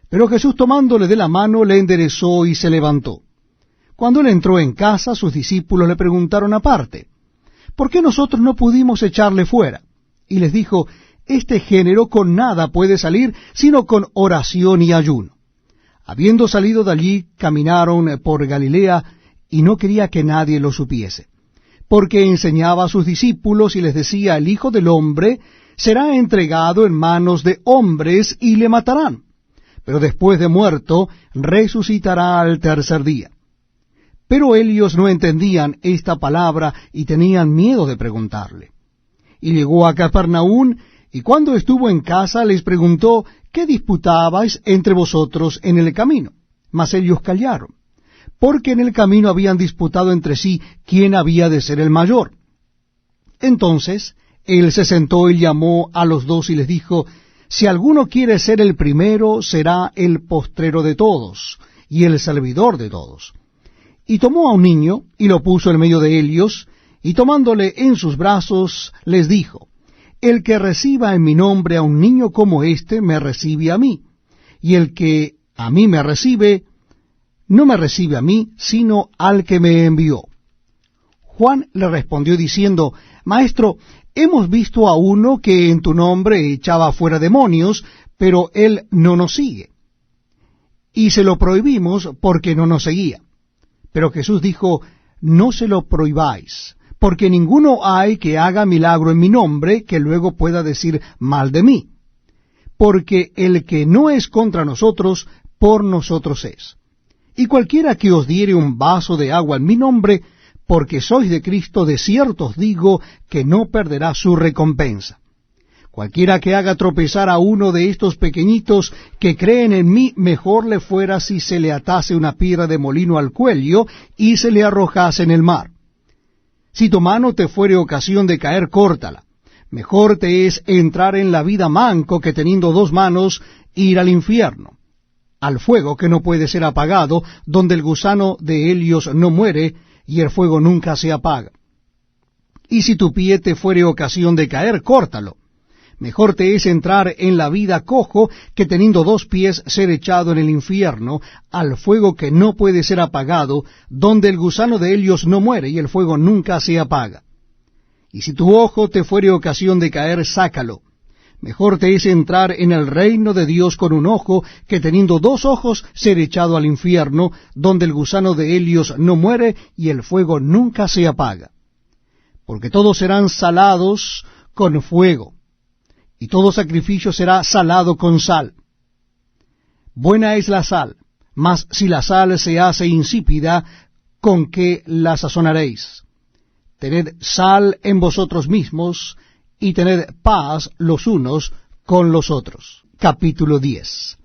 Pero Jesús, tomándole de la mano, le enderezó y se levantó. Cuando él entró en casa, sus discípulos le preguntaron aparte, ¿por qué nosotros no pudimos echarle fuera? Y les dijo, este género con nada puede salir, sino con oración y ayuno. Habiendo salido de allí, caminaron por Galilea, y no quería que nadie lo supiese, porque enseñaba a sus discípulos y les decía, el Hijo del Hombre será entregado en manos de hombres y le matarán, pero después de muerto resucitará al tercer día. Pero ellos no entendían esta palabra y tenían miedo de preguntarle. Y llegó a Capernaum, y cuando estuvo en casa les preguntó, ¿qué disputabais entre vosotros en el camino? Mas ellos callaron, porque en el camino habían disputado entre sí quién había de ser el mayor. Entonces él se sentó y llamó a los dos y les dijo, si alguno quiere ser el primero, será el postrero de todos, y el servidor de todos. Y tomó a un niño, y lo puso en medio de ellos, y tomándole en sus brazos, les dijo, el que reciba en mi nombre a un niño como este, me recibe a mí, y el que a mí me recibe, no me recibe a mí, sino al que me envió. Juan le respondió diciendo, Maestro, hemos visto a uno que en tu nombre echaba fuera demonios, pero él no nos sigue. Y se lo prohibimos porque no nos seguía. Pero Jesús dijo, no se lo prohibáis, porque ninguno hay que haga milagro en mi nombre que luego pueda decir mal de mí. Porque el que no es contra nosotros, por nosotros es. Y cualquiera que os diere un vaso de agua en mi nombre, porque sois de Cristo, de cierto os digo que no perderá su recompensa. Cualquiera que haga tropezar a uno de estos pequeñitos que creen en mí, mejor le fuera si se le atase una piedra de molino al cuello y se le arrojase en el mar. Si tu mano te fuere ocasión de caer, córtala. Mejor te es entrar en la vida manco que teniendo dos manos ir al infierno, al fuego que no puede ser apagado, donde el gusano de Helios no muere y el fuego nunca se apaga. Y si tu pie te fuere ocasión de caer, córtalo. Mejor te es entrar en la vida cojo que teniendo dos pies ser echado en el infierno, al fuego que no puede ser apagado, donde el gusano de Helios no muere y el fuego nunca se apaga. Y si tu ojo te fuere ocasión de caer, sácalo. Mejor te es entrar en el reino de Dios con un ojo que teniendo dos ojos ser echado al infierno, donde el gusano de Helios no muere y el fuego nunca se apaga. Porque todos serán salados con fuego, y todo sacrificio será salado con sal. Buena es la sal, mas si la sal se hace insípida, ¿con qué la sazonaréis? Tened sal en vosotros mismos, y tened paz los unos con los otros. Capítulo 10.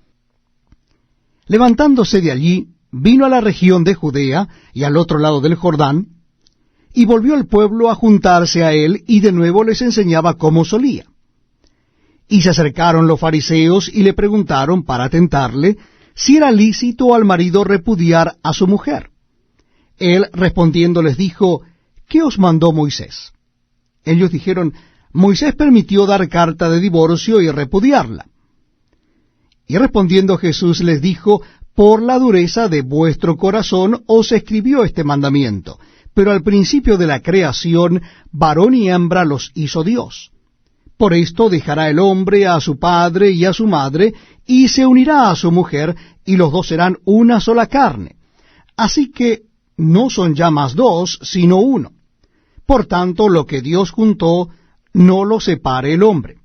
Levantándose de allí, vino a la región de Judea, y al otro lado del Jordán, y volvió el pueblo a juntarse a él, y de nuevo les enseñaba como solía. Y se acercaron los fariseos y le preguntaron para tentarle si era lícito al marido repudiar a su mujer. Él respondiendo les dijo, ¿qué os mandó Moisés? Ellos dijeron, Moisés permitió dar carta de divorcio y repudiarla. Y respondiendo Jesús les dijo, por la dureza de vuestro corazón os escribió este mandamiento, pero al principio de la creación, varón y hembra los hizo Dios. Por esto dejará el hombre a su padre y a su madre, y se unirá a su mujer, y los dos serán una sola carne. Así que no son ya más dos, sino uno. Por tanto, lo que Dios juntó, no lo separe el hombre.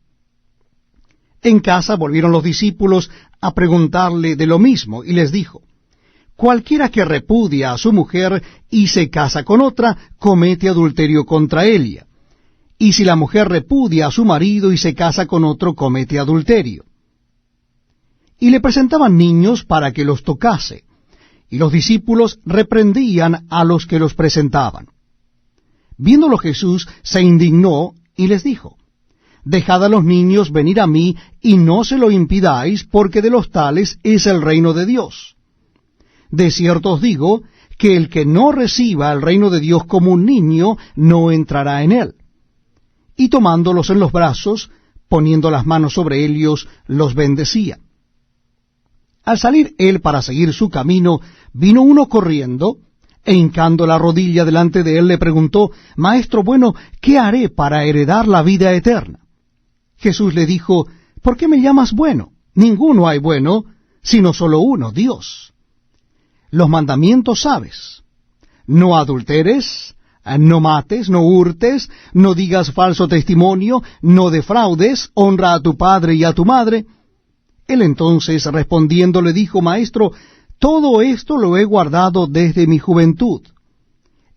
En casa volvieron los discípulos a preguntarle de lo mismo, y les dijo, cualquiera que repudia a su mujer y se casa con otra, comete adulterio contra ella. Y si la mujer repudia a su marido y se casa con otro, comete adulterio. Y le presentaban niños para que los tocase, y los discípulos reprendían a los que los presentaban. Viéndolo Jesús se indignó y les dijo, dejad a los niños venir a mí, y no se lo impidáis, porque de los tales es el reino de Dios. De cierto os digo, que el que no reciba el reino de Dios como un niño, no entrará en él. Y tomándolos en los brazos, poniendo las manos sobre ellos, los bendecía. Al salir él para seguir su camino, vino uno corriendo, e hincando la rodilla delante de él, le preguntó, Maestro bueno, ¿qué haré para heredar la vida eterna? Jesús le dijo, ¿por qué me llamas bueno? Ninguno hay bueno, sino solo uno, Dios. Los mandamientos sabes. No adulteres, no mates, no hurtes, no digas falso testimonio, no defraudes, honra a tu padre y a tu madre. Él entonces respondiendo le dijo, Maestro, todo esto lo he guardado desde mi juventud.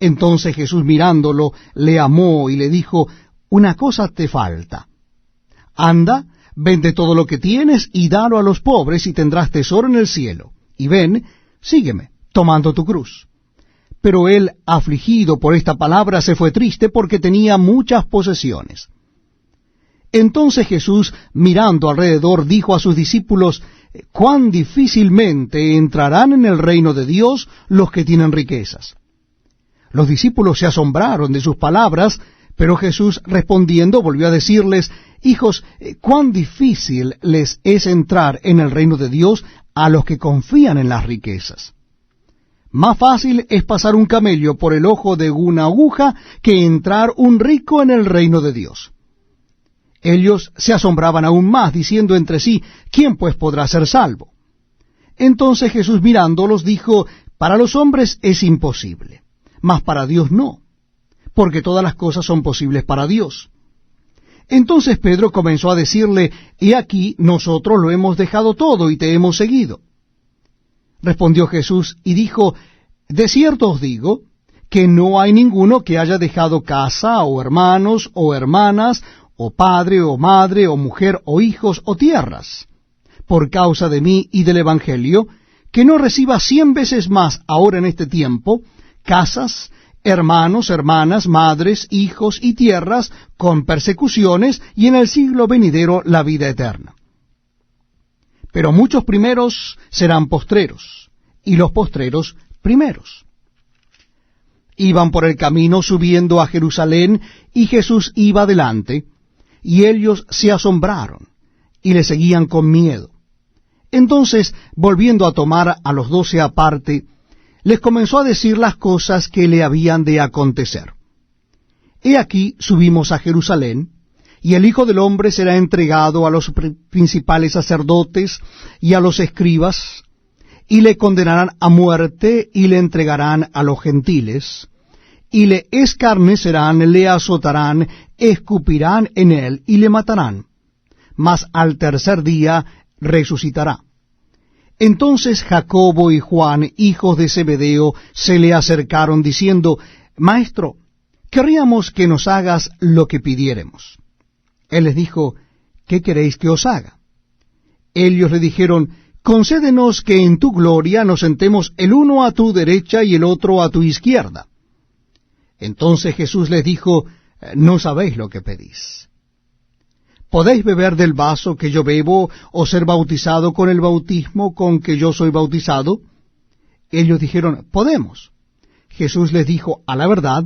Entonces Jesús mirándolo, le amó y le dijo, una cosa te falta. Anda, vende todo lo que tienes y dalo a los pobres y tendrás tesoro en el cielo. Y ven, sígueme, tomando tu cruz. Pero él, afligido por esta palabra, se fue triste porque tenía muchas posesiones. Entonces Jesús, mirando alrededor, dijo a sus discípulos, cuán difícilmente entrarán en el reino de Dios los que tienen riquezas. Los discípulos se asombraron de sus palabras, pero Jesús respondiendo volvió a decirles, hijos, cuán difícil les es entrar en el reino de Dios a los que confían en las riquezas. Más fácil es pasar un camello por el ojo de una aguja que entrar un rico en el reino de Dios. Ellos se asombraban aún más, diciendo entre sí, ¿quién pues podrá ser salvo? Entonces Jesús mirándolos dijo, para los hombres es imposible, mas para Dios no, porque todas las cosas son posibles para Dios. Entonces Pedro comenzó a decirle, he aquí, nosotros lo hemos dejado todo y te hemos seguido. Respondió Jesús y dijo, de cierto os digo, que no hay ninguno que haya dejado casa, o hermanos, o hermanas, o padre, o madre, o mujer, o hijos, o tierras, por causa de mí y del Evangelio, que no reciba 100 veces más ahora en este tiempo, casas, hermanos, hermanas, madres, hijos y tierras, con persecuciones, y en el siglo venidero la vida eterna. Pero muchos primeros serán postreros, y los postreros primeros. Iban por el camino subiendo a Jerusalén, y Jesús iba delante, y ellos se asombraron, y le seguían con miedo. Entonces, volviendo a tomar a los 12 aparte, les comenzó a decir las cosas que le habían de acontecer. He aquí subimos a Jerusalén, y el Hijo del Hombre será entregado a los principales sacerdotes y a los escribas, y le condenarán a muerte, y le entregarán a los gentiles, y le escarnecerán, le azotarán, escupirán en él, y le matarán. Mas al tercer día resucitará. Entonces Jacobo y Juan, hijos de Zebedeo, se le acercaron, diciendo, Maestro, querríamos que nos hagas lo que pidiéremos. Él les dijo, ¿qué queréis que os haga? Ellos le dijeron, concédenos que en tu gloria nos sentemos el uno a tu derecha y el otro a tu izquierda. Entonces Jesús les dijo, no sabéis lo que pedís. ¿Podéis beber del vaso que yo bebo, o ser bautizado con el bautismo con que yo soy bautizado? Ellos dijeron, podemos. Jesús les dijo: a la verdad,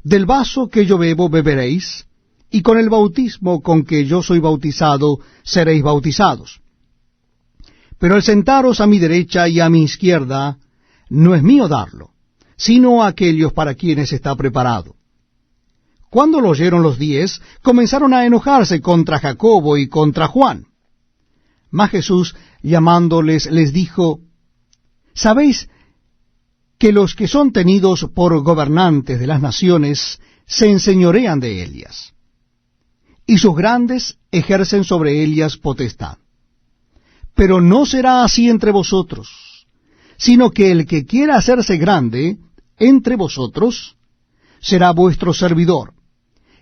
del vaso que yo bebo beberéis, y con el bautismo con que yo soy bautizado seréis bautizados. Pero el sentaros a mi derecha y a mi izquierda no es mío darlo, sino a aquellos para quienes está preparado. Cuando lo oyeron los 10, comenzaron a enojarse contra Jacobo y contra Juan. Mas Jesús, llamándoles, les dijo: ¿sabéis que los que son tenidos por gobernantes de las naciones se enseñorean de ellas, y sus grandes ejercen sobre ellas potestad? Pero no será así entre vosotros, sino que el que quiera hacerse grande entre vosotros será vuestro servidor,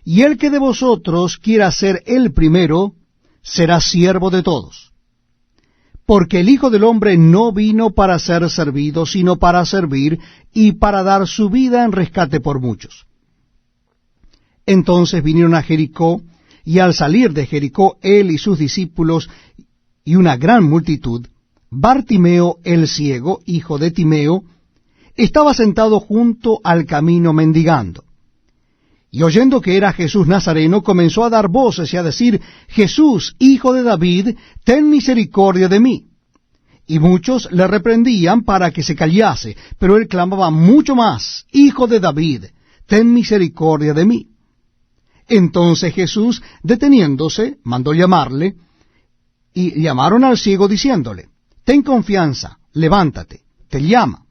y el que de vosotros quiera ser el primero será siervo de todos. Porque el Hijo del Hombre no vino para ser servido, sino para servir y para dar su vida en rescate por muchos. Entonces vinieron a Jericó, y al salir de Jericó él y sus discípulos y una gran multitud, Bartimeo el ciego, hijo de Timeo, estaba sentado junto al camino mendigando. Y oyendo que era Jesús Nazareno, comenzó a dar voces y a decir: Jesús, hijo de David, ten misericordia de mí. Y muchos le reprendían para que se callase, pero él clamaba mucho más: Hijo de David, ten misericordia de mí. Entonces Jesús, deteniéndose, mandó llamarle, y llamaron al ciego diciéndole: Ten confianza, levántate, te llama.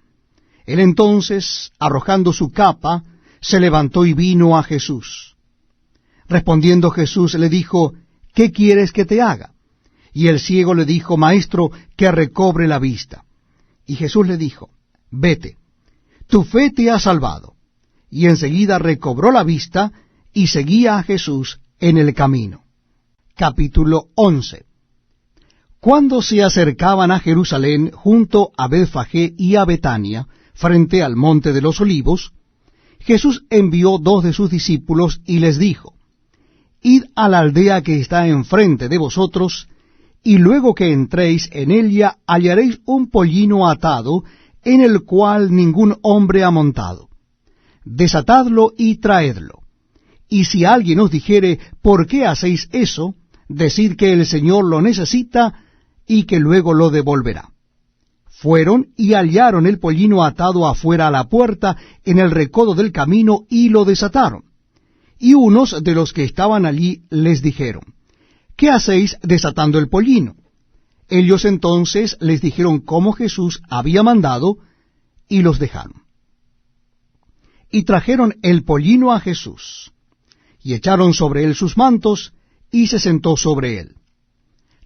Él entonces, arrojando su capa, se levantó y vino a Jesús. Respondiendo Jesús le dijo: ¿qué quieres que te haga? Y el ciego le dijo: Maestro, que recobre la vista. Y Jesús le dijo: Vete, tu fe te ha salvado. Y enseguida recobró la vista y seguía a Jesús en el camino. Capítulo 11. Cuando se acercaban a Jerusalén, junto a Betfagé y a Betania, frente al monte de los Olivos, Jesús envió 2 de sus discípulos y les dijo: Id a la aldea que está enfrente de vosotros, y luego que entréis en ella hallaréis un pollino atado, en el cual ningún hombre ha montado. Desatadlo y traedlo. Y si alguien os dijere: ¿por qué hacéis eso?, decid que el Señor lo necesita y que luego lo devolverá. Fueron y hallaron el pollino atado afuera a la puerta, en el recodo del camino, y lo desataron. Y unos de los que estaban allí les dijeron: ¿qué hacéis desatando el pollino? Ellos entonces les dijeron cómo Jesús había mandado, y los dejaron. Y trajeron el pollino a Jesús, y echaron sobre él sus mantos, y se sentó sobre él.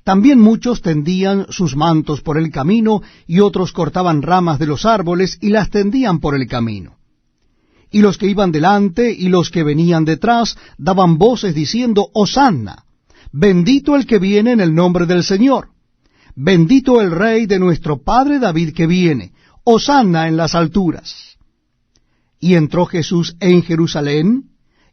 También muchos tendían sus mantos por el camino, y otros cortaban ramas de los árboles y las tendían por el camino. Y los que iban delante y los que venían detrás daban voces diciendo: Hosanna, bendito el que viene en el nombre del Señor, bendito el Rey de nuestro Padre David que viene, Hosanna en las alturas. Y entró Jesús en Jerusalén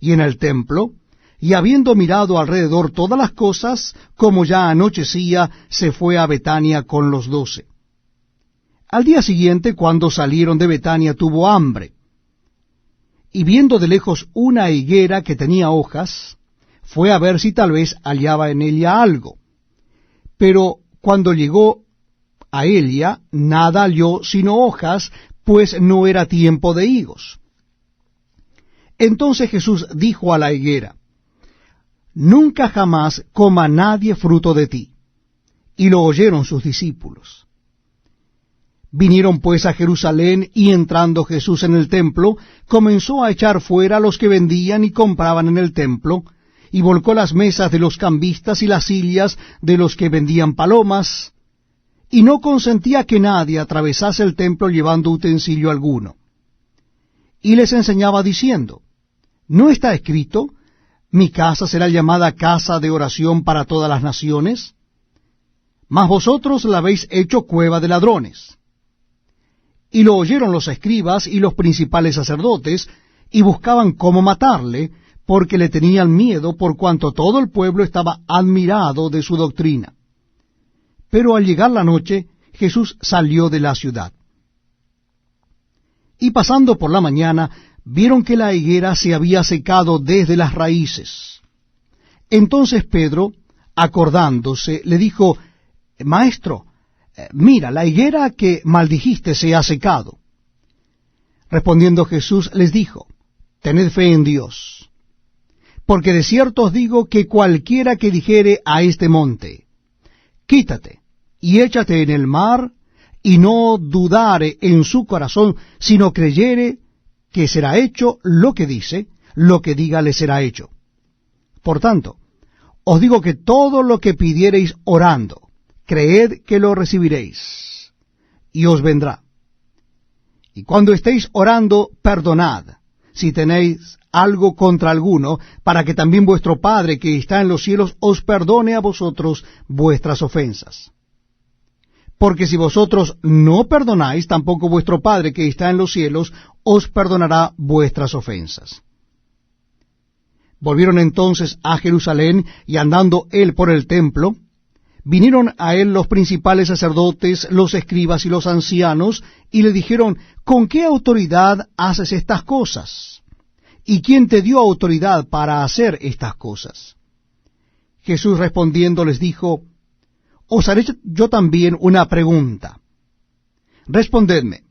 y en el templo, y habiendo mirado alrededor todas las cosas, como ya anochecía, se fue a Betania con los 12. Al día siguiente, cuando salieron de Betania, tuvo hambre. Y viendo de lejos una higuera que tenía hojas, fue a ver si tal vez hallaba en ella algo. Pero cuando llegó a ella, nada halló sino hojas, pues no era tiempo de higos. Entonces Jesús dijo a la higuera: Nunca jamás coma nadie fruto de ti. Y lo oyeron sus discípulos. Vinieron pues a Jerusalén, y entrando Jesús en el templo, comenzó a echar fuera a los que vendían y compraban en el templo, y volcó las mesas de los cambistas y las sillas de los que vendían palomas, y no consentía que nadie atravesase el templo llevando utensilio alguno. Y les enseñaba diciendo: ¿no está escrito: mi casa será llamada casa de oración para todas las naciones? Mas vosotros la habéis hecho cueva de ladrones. Y lo oyeron los escribas y los principales sacerdotes, y buscaban cómo matarle, porque le tenían miedo, por cuanto todo el pueblo estaba admirado de su doctrina. Pero al llegar la noche, Jesús salió de la ciudad. Y pasando por la mañana, vieron que la higuera se había secado desde las raíces. Entonces Pedro, acordándose, le dijo, Maestro, mira, la higuera que maldijiste se ha secado. Respondiendo Jesús les dijo, Tened fe en Dios, porque de cierto os digo que cualquiera que dijere a este monte, Quítate y échate en el mar, y no dudare en su corazón, sino creyere que será hecho lo que dice, lo que diga le será hecho. Por tanto, os digo que todo lo que pidiereis orando, creed que lo recibiréis, y os vendrá. Y cuando estéis orando, perdonad, si tenéis algo contra alguno, para que también vuestro Padre que está en los cielos os perdone a vosotros vuestras ofensas. Porque si vosotros no perdonáis, tampoco vuestro Padre que está en los cielos os perdonará vuestras ofensas. Volvieron entonces a Jerusalén, y andando él por el templo, vinieron a él los principales sacerdotes, los escribas y los ancianos, y le dijeron, ¿con qué autoridad haces estas cosas? ¿Y quién te dio autoridad para hacer estas cosas? Jesús respondiendo les dijo, Os haré yo también una pregunta. Respondedme,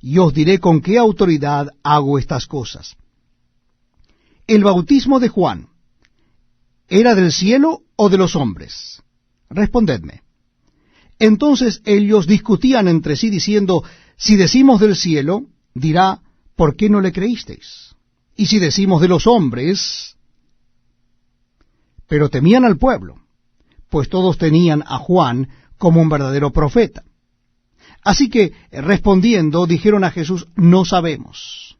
y os diré con qué autoridad hago estas cosas. ¿El bautismo de Juan era del cielo o de los hombres? Respondedme. Entonces ellos discutían entre sí, diciendo, Si decimos del cielo, dirá, ¿por qué no le creísteis? Y si decimos de los hombres, pero temían al pueblo, pues todos tenían a Juan como un verdadero profeta. Así que, respondiendo, dijeron a Jesús, No sabemos.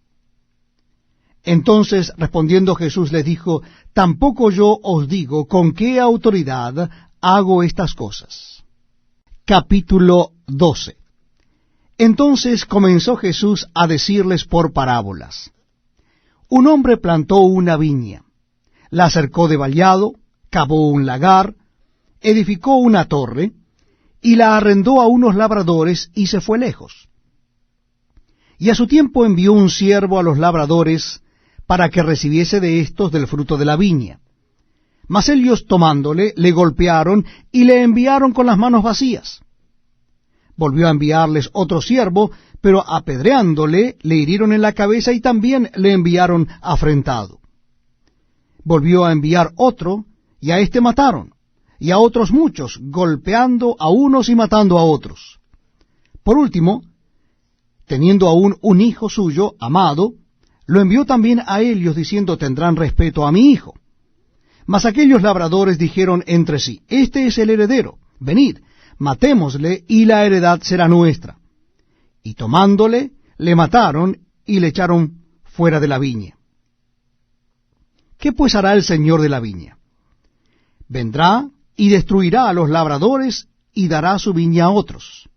Entonces, respondiendo Jesús les dijo, Tampoco yo os digo con qué autoridad hago estas cosas. Capítulo 12. Entonces comenzó Jesús a decirles por parábolas. Un hombre plantó una viña, la cercó de vallado, cavó un lagar, edificó una torre, y la arrendó a unos labradores, y se fue lejos. Y a su tiempo envió un siervo a los labradores, para que recibiese de éstos del fruto de la viña. Mas ellos tomándole, le golpearon, y le enviaron con las manos vacías. Volvió a enviarles otro siervo, pero apedreándole, le hirieron en la cabeza, y también le enviaron afrentado. Volvió a enviar otro, y a éste mataron, y a otros muchos, golpeando a unos y matando a otros. Por último, teniendo aún un hijo suyo, amado, lo envió también a ellos, diciendo, Tendrán respeto a mi hijo. Mas aquellos labradores dijeron entre sí, Este es el heredero, venid, matémosle, y la heredad será nuestra. Y tomándole, le mataron, y le echaron fuera de la viña. ¿Qué pues hará el señor de la viña? Vendrá y destruirá a los labradores, y dará su viña a otros.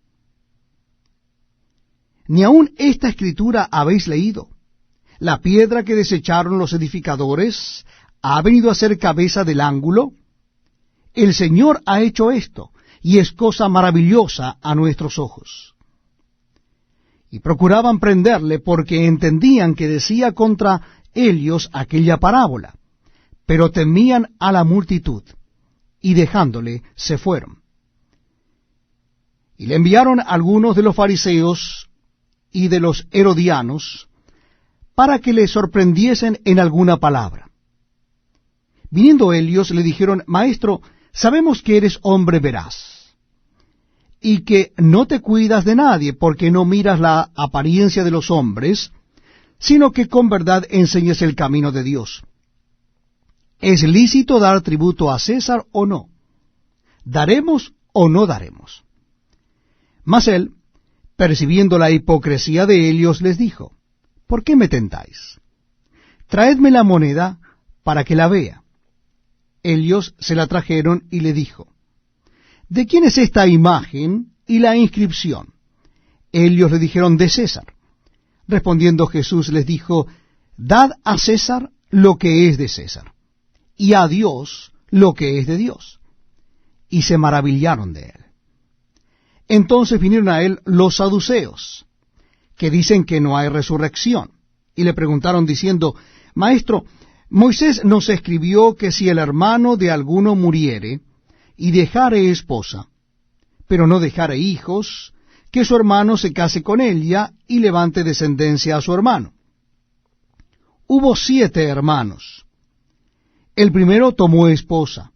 ¿Ni aun esta escritura habéis leído? La piedra que desecharon los edificadores ha venido a ser cabeza del ángulo. El Señor ha hecho esto, y es cosa maravillosa a nuestros ojos. Y procuraban prenderle, porque entendían que decía contra ellos aquella parábola, pero temían a la multitud, y dejándole se fueron. Y le enviaron algunos de los fariseos y de los herodianos, para que le sorprendiesen en alguna palabra. Viniendo ellos le dijeron, Maestro, sabemos que eres hombre veraz, y que no te cuidas de nadie, porque no miras la apariencia de los hombres, sino que con verdad enseñas el camino de Dios. ¿Es lícito dar tributo a César o no? ¿Daremos o no daremos? Mas él, percibiendo la hipocresía de ellos, les dijo, ¿por qué me tentáis? Traedme la moneda para que la vea. Ellos se la trajeron y le dijo, ¿de quién es esta imagen y la inscripción? Ellos le dijeron, de César. Respondiendo Jesús les dijo, dad a César lo que es de César, y a Dios lo que es de Dios. Y se maravillaron de él. Entonces vinieron a él los saduceos, que dicen que no hay resurrección. Y le preguntaron diciendo, Maestro, Moisés nos escribió que si el hermano de alguno muriere y dejare esposa, pero no dejare hijos, que su hermano se case con ella y levante descendencia a su hermano. Hubo 7 hermanos. El primero tomó esposa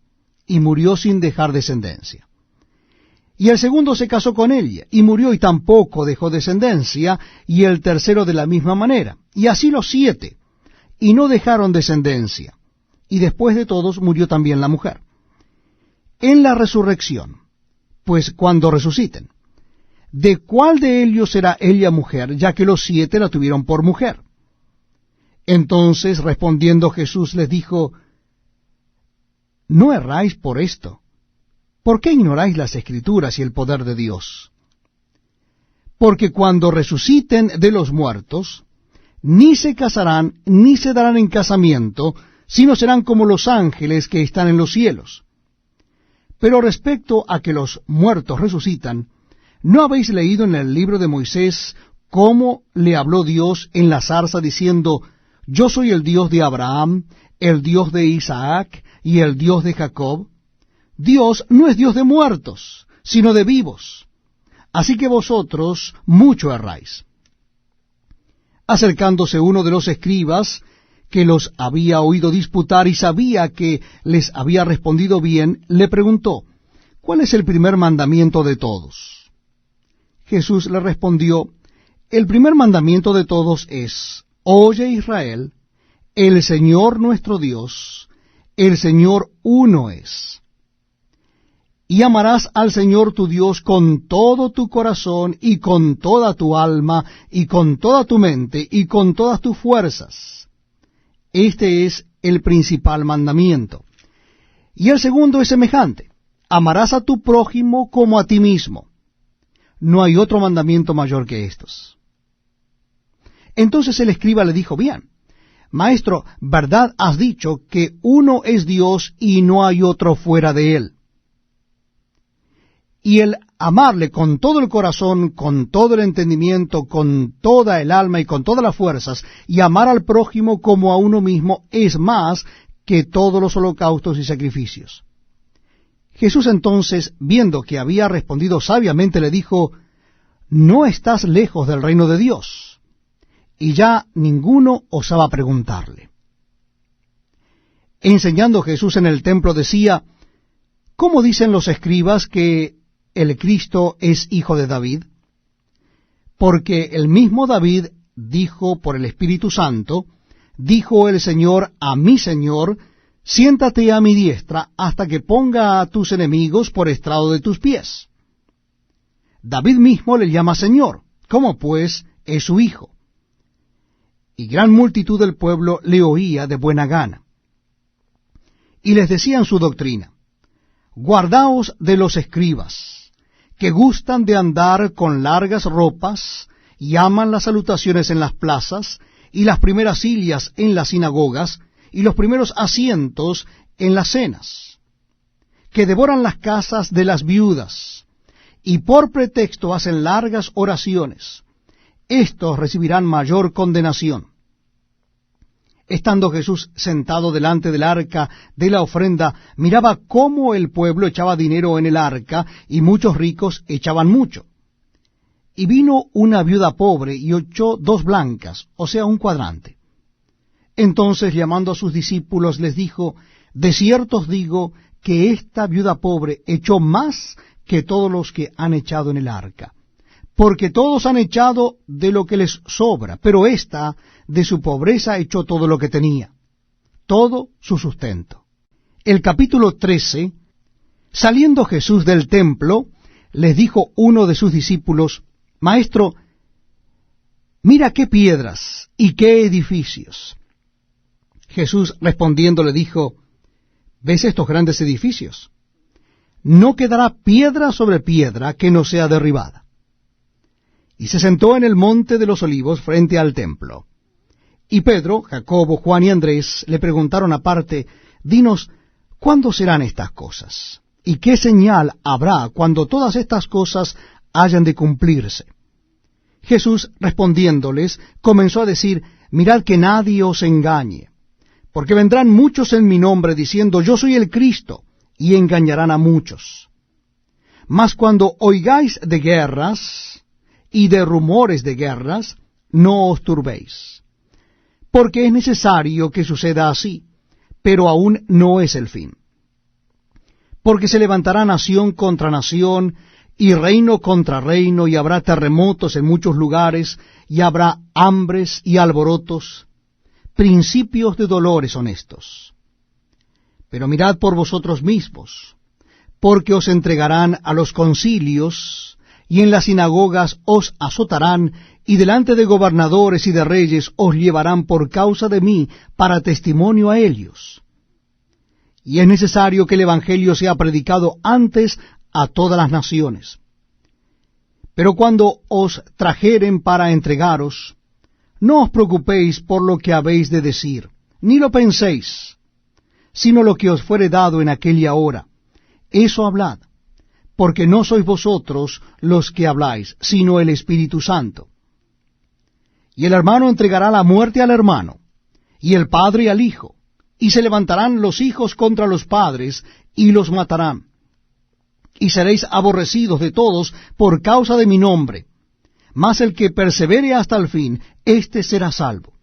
y murió sin dejar descendencia. Y el segundo se casó con ella y murió y tampoco dejó descendencia, y el tercero de la misma manera. Y así los 7, y no dejaron descendencia. Y después de todos murió también la mujer. En la resurrección, pues cuando resuciten, ¿de cuál de ellos será ella mujer, ya que los 7 la tuvieron por mujer? Entonces respondiendo Jesús les dijo, no erráis por esto. ¿Por qué ignoráis las Escrituras y el poder de Dios? Porque cuando resuciten de los muertos, ni se casarán, ni se darán en casamiento, sino serán como los ángeles que están en los cielos. Pero respecto a que los muertos resucitan, ¿no habéis leído en el libro de Moisés cómo le habló Dios en la zarza diciendo, yo soy el Dios de Abraham, el Dios de Isaac y el Dios de Jacob? Dios no es Dios de muertos, sino de vivos. Así que vosotros mucho erráis. Acercándose uno de los escribas, que los había oído disputar y sabía que les había respondido bien, le preguntó, ¿cuál es el primer mandamiento de todos? Jesús le respondió, el primer mandamiento de todos es, oye Israel, el Señor nuestro Dios, el Señor uno es. Y amarás al Señor tu Dios con todo tu corazón, y con toda tu alma, y con toda tu mente, y con todas tus fuerzas. Este es el principal mandamiento. Y el segundo es semejante. Amarás a tu prójimo como a ti mismo. No hay otro mandamiento mayor que estos. Entonces el escriba le dijo, bien, Maestro, verdad has dicho que uno es Dios y no hay otro fuera de él. Y el amarle con todo el corazón, con todo el entendimiento, con toda el alma y con todas las fuerzas, y amar al prójimo como a uno mismo, es más que todos los holocaustos y sacrificios. Jesús entonces, viendo que había respondido sabiamente, le dijo, no estás lejos del reino de Dios. Y ya ninguno osaba preguntarle. Enseñando Jesús en el templo decía, ¿cómo dicen los escribas que el Cristo es hijo de David? Porque el mismo David dijo por el Espíritu Santo, dijo el Señor a mi Señor, siéntate a mi diestra hasta que ponga a tus enemigos por estrado de tus pies. David mismo le llama Señor, ¿cómo pues es su hijo? Y gran multitud del pueblo le oía de buena gana. Y les decían su doctrina, guardaos de los escribas, que gustan de andar con largas ropas, y aman las salutaciones en las plazas, y las primeras sillas en las sinagogas, y los primeros asientos en las cenas, que devoran las casas de las viudas, y por pretexto hacen largas oraciones. Estos recibirán mayor condenación. Estando Jesús sentado delante del arca de la ofrenda, miraba cómo el pueblo echaba dinero en el arca, y muchos ricos echaban mucho. Y vino una viuda pobre y echó 2 blancas, o sea, un cuadrante. Entonces, llamando a sus discípulos, les dijo, de cierto os digo que esta viuda pobre echó más que todos los que han echado en el arca. Porque todos han echado de lo que les sobra, pero ésta de su pobreza echó todo lo que tenía, todo su sustento. El capítulo 13, saliendo Jesús del templo, les dijo uno de sus discípulos, Maestro, mira qué piedras y qué edificios. Jesús respondiendo le dijo, ¿ves estos grandes edificios? No quedará piedra sobre piedra que no sea derribada. Y se sentó en el monte de los olivos frente al templo. Y Pedro, Jacobo, Juan y Andrés le preguntaron aparte, dinos, ¿cuándo serán estas cosas? ¿Y qué señal habrá cuando todas estas cosas hayan de cumplirse? Jesús, respondiéndoles, comenzó a decir: mirad que nadie os engañe, porque vendrán muchos en mi nombre diciendo: yo soy el Cristo, y engañarán a muchos. Mas cuando oigáis de guerras y de rumores de guerras, no os turbéis, porque es necesario que suceda así, pero aún no es el fin. Porque se levantará nación contra nación, y reino contra reino, y habrá terremotos en muchos lugares, y habrá hambres y alborotos, principios de dolores son estos. Pero mirad por vosotros mismos, porque os entregarán a los concilios, y en las sinagogas os azotarán, y delante de gobernadores y de reyes os llevarán por causa de mí, para testimonio a ellos. Y es necesario que el Evangelio sea predicado antes a todas las naciones. Pero cuando os trajeren para entregaros, no os preocupéis por lo que habéis de decir, ni lo penséis, sino lo que os fuere dado en aquella hora. Eso hablad, porque no sois vosotros los que habláis, sino el Espíritu Santo. Y el hermano entregará la muerte al hermano, y el padre al hijo, y se levantarán los hijos contra los padres, y los matarán. Y seréis aborrecidos de todos por causa de mi nombre, mas el que persevere hasta el fin, éste será salvo.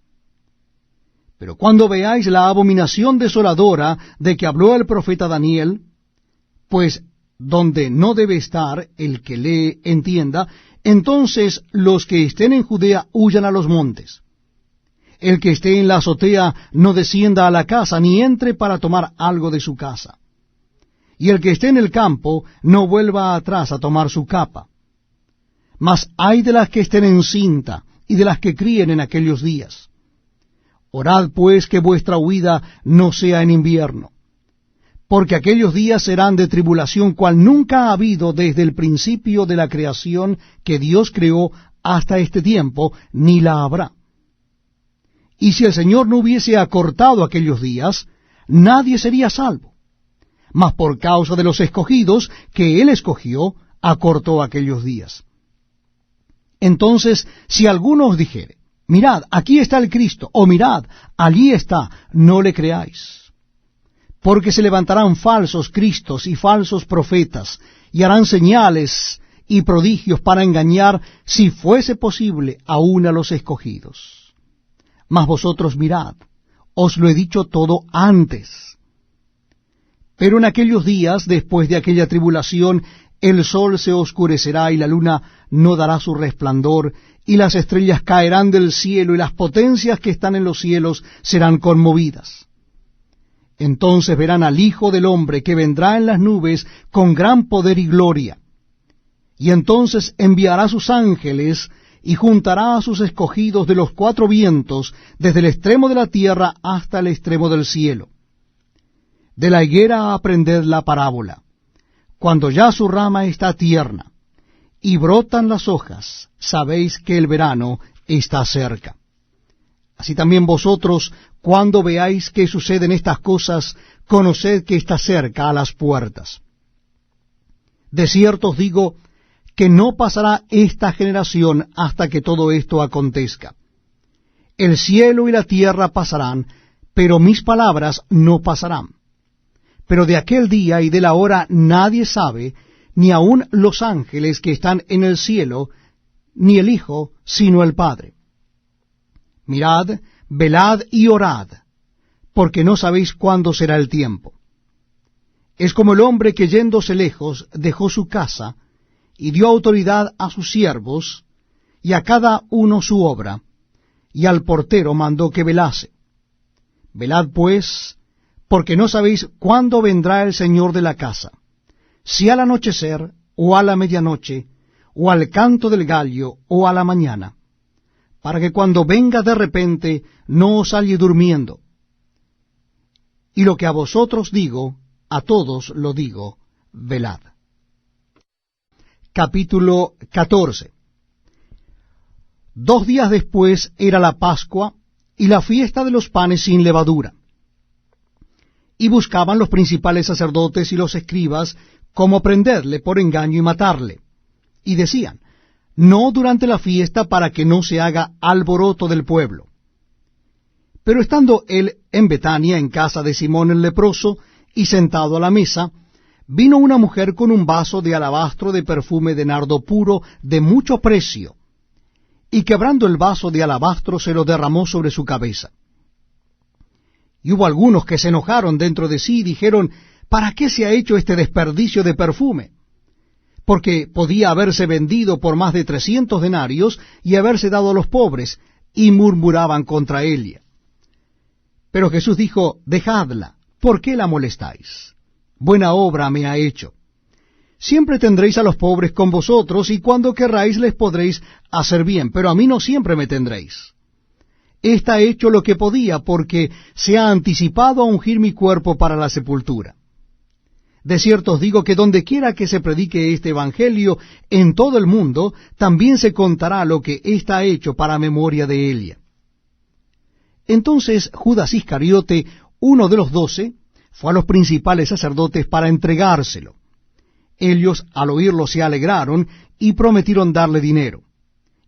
Pero cuando veáis la abominación desoladora de que habló el profeta Daniel, pues donde no debe estar el que lee entienda, entonces los que estén en Judea huyan a los montes. El que esté en la azotea no descienda a la casa, ni entre para tomar algo de su casa. Y el que esté en el campo no vuelva atrás a tomar su capa. Mas ay de las que estén en cinta, y de las que críen en aquellos días. Orad pues que vuestra huida no sea en invierno, porque aquellos días serán de tribulación cual nunca ha habido desde el principio de la creación que Dios creó hasta este tiempo, ni la habrá. Y si el Señor no hubiese acortado aquellos días, nadie sería salvo. Mas por causa de los escogidos que Él escogió, acortó aquellos días. Entonces, si alguno os dijere: mirad, aquí está el Cristo, o mirad, allí está, no le creáis. Porque se levantarán falsos cristos y falsos profetas, y harán señales y prodigios para engañar, si fuese posible, aun a los escogidos. Mas vosotros mirad, os lo he dicho todo antes. Pero en aquellos días, después de aquella tribulación, el sol se oscurecerá y la luna no dará su resplandor, y las estrellas caerán del cielo, y las potencias que están en los cielos serán conmovidas. Entonces verán al Hijo del Hombre que vendrá en las nubes con gran poder y gloria. Y entonces enviará sus ángeles, y juntará a sus escogidos de los cuatro vientos, desde el extremo de la tierra hasta el extremo del cielo. De la higuera aprended la parábola. Cuando ya su rama está tierna, y brotan las hojas, sabéis que el verano está cerca. Así también vosotros, cuando veáis que suceden estas cosas, conoced que está cerca a las puertas. De cierto os digo, que no pasará esta generación hasta que todo esto acontezca. El cielo y la tierra pasarán, pero mis palabras no pasarán. Pero de aquel día y de la hora nadie sabe, ni aun los ángeles que están en el cielo, ni el Hijo, sino el Padre. Mirad, velad y orad, porque no sabéis cuándo será el tiempo. Es como el hombre que yéndose lejos dejó su casa, y dio autoridad a sus siervos, y a cada uno su obra, y al portero mandó que velase. Velad pues, porque no sabéis cuándo vendrá el Señor de la casa, si al anochecer, o a la medianoche, o al canto del gallo, o a la mañana, para que cuando venga de repente no os halle durmiendo. Y lo que a vosotros digo, a todos lo digo, velad. Capítulo 14. 2 días después era la Pascua y la fiesta de los panes sin levadura. Y buscaban los principales sacerdotes y los escribas cómo prenderle por engaño y matarle. Y decían: no durante la fiesta, para que no se haga alboroto del pueblo. Pero estando él en Betania, en casa de Simón el leproso, y sentado a la mesa, vino una mujer con un vaso de alabastro de perfume de nardo puro de mucho precio, y quebrando el vaso de alabastro se lo derramó sobre su cabeza. Y hubo algunos que se enojaron dentro de sí y dijeron: ¿para qué se ha hecho este desperdicio de perfume? Porque podía haberse vendido por más de 300 denarios y haberse dado a los pobres, y murmuraban contra ella. Pero Jesús dijo: dejadla, ¿por qué la molestáis? Buena obra me ha hecho. Siempre tendréis a los pobres con vosotros, y cuando querráis les podréis hacer bien, pero a mí no siempre me tendréis. Ésta ha hecho lo que podía, porque se ha anticipado a ungir mi cuerpo para la sepultura. De cierto os digo que donde quiera que se predique este evangelio en todo el mundo, también se contará lo que ésta ha hecho para memoria de ella. Entonces Judas Iscariote, uno de los 12, fue a los principales sacerdotes para entregárselo. Ellos al oírlo se alegraron y prometieron darle dinero.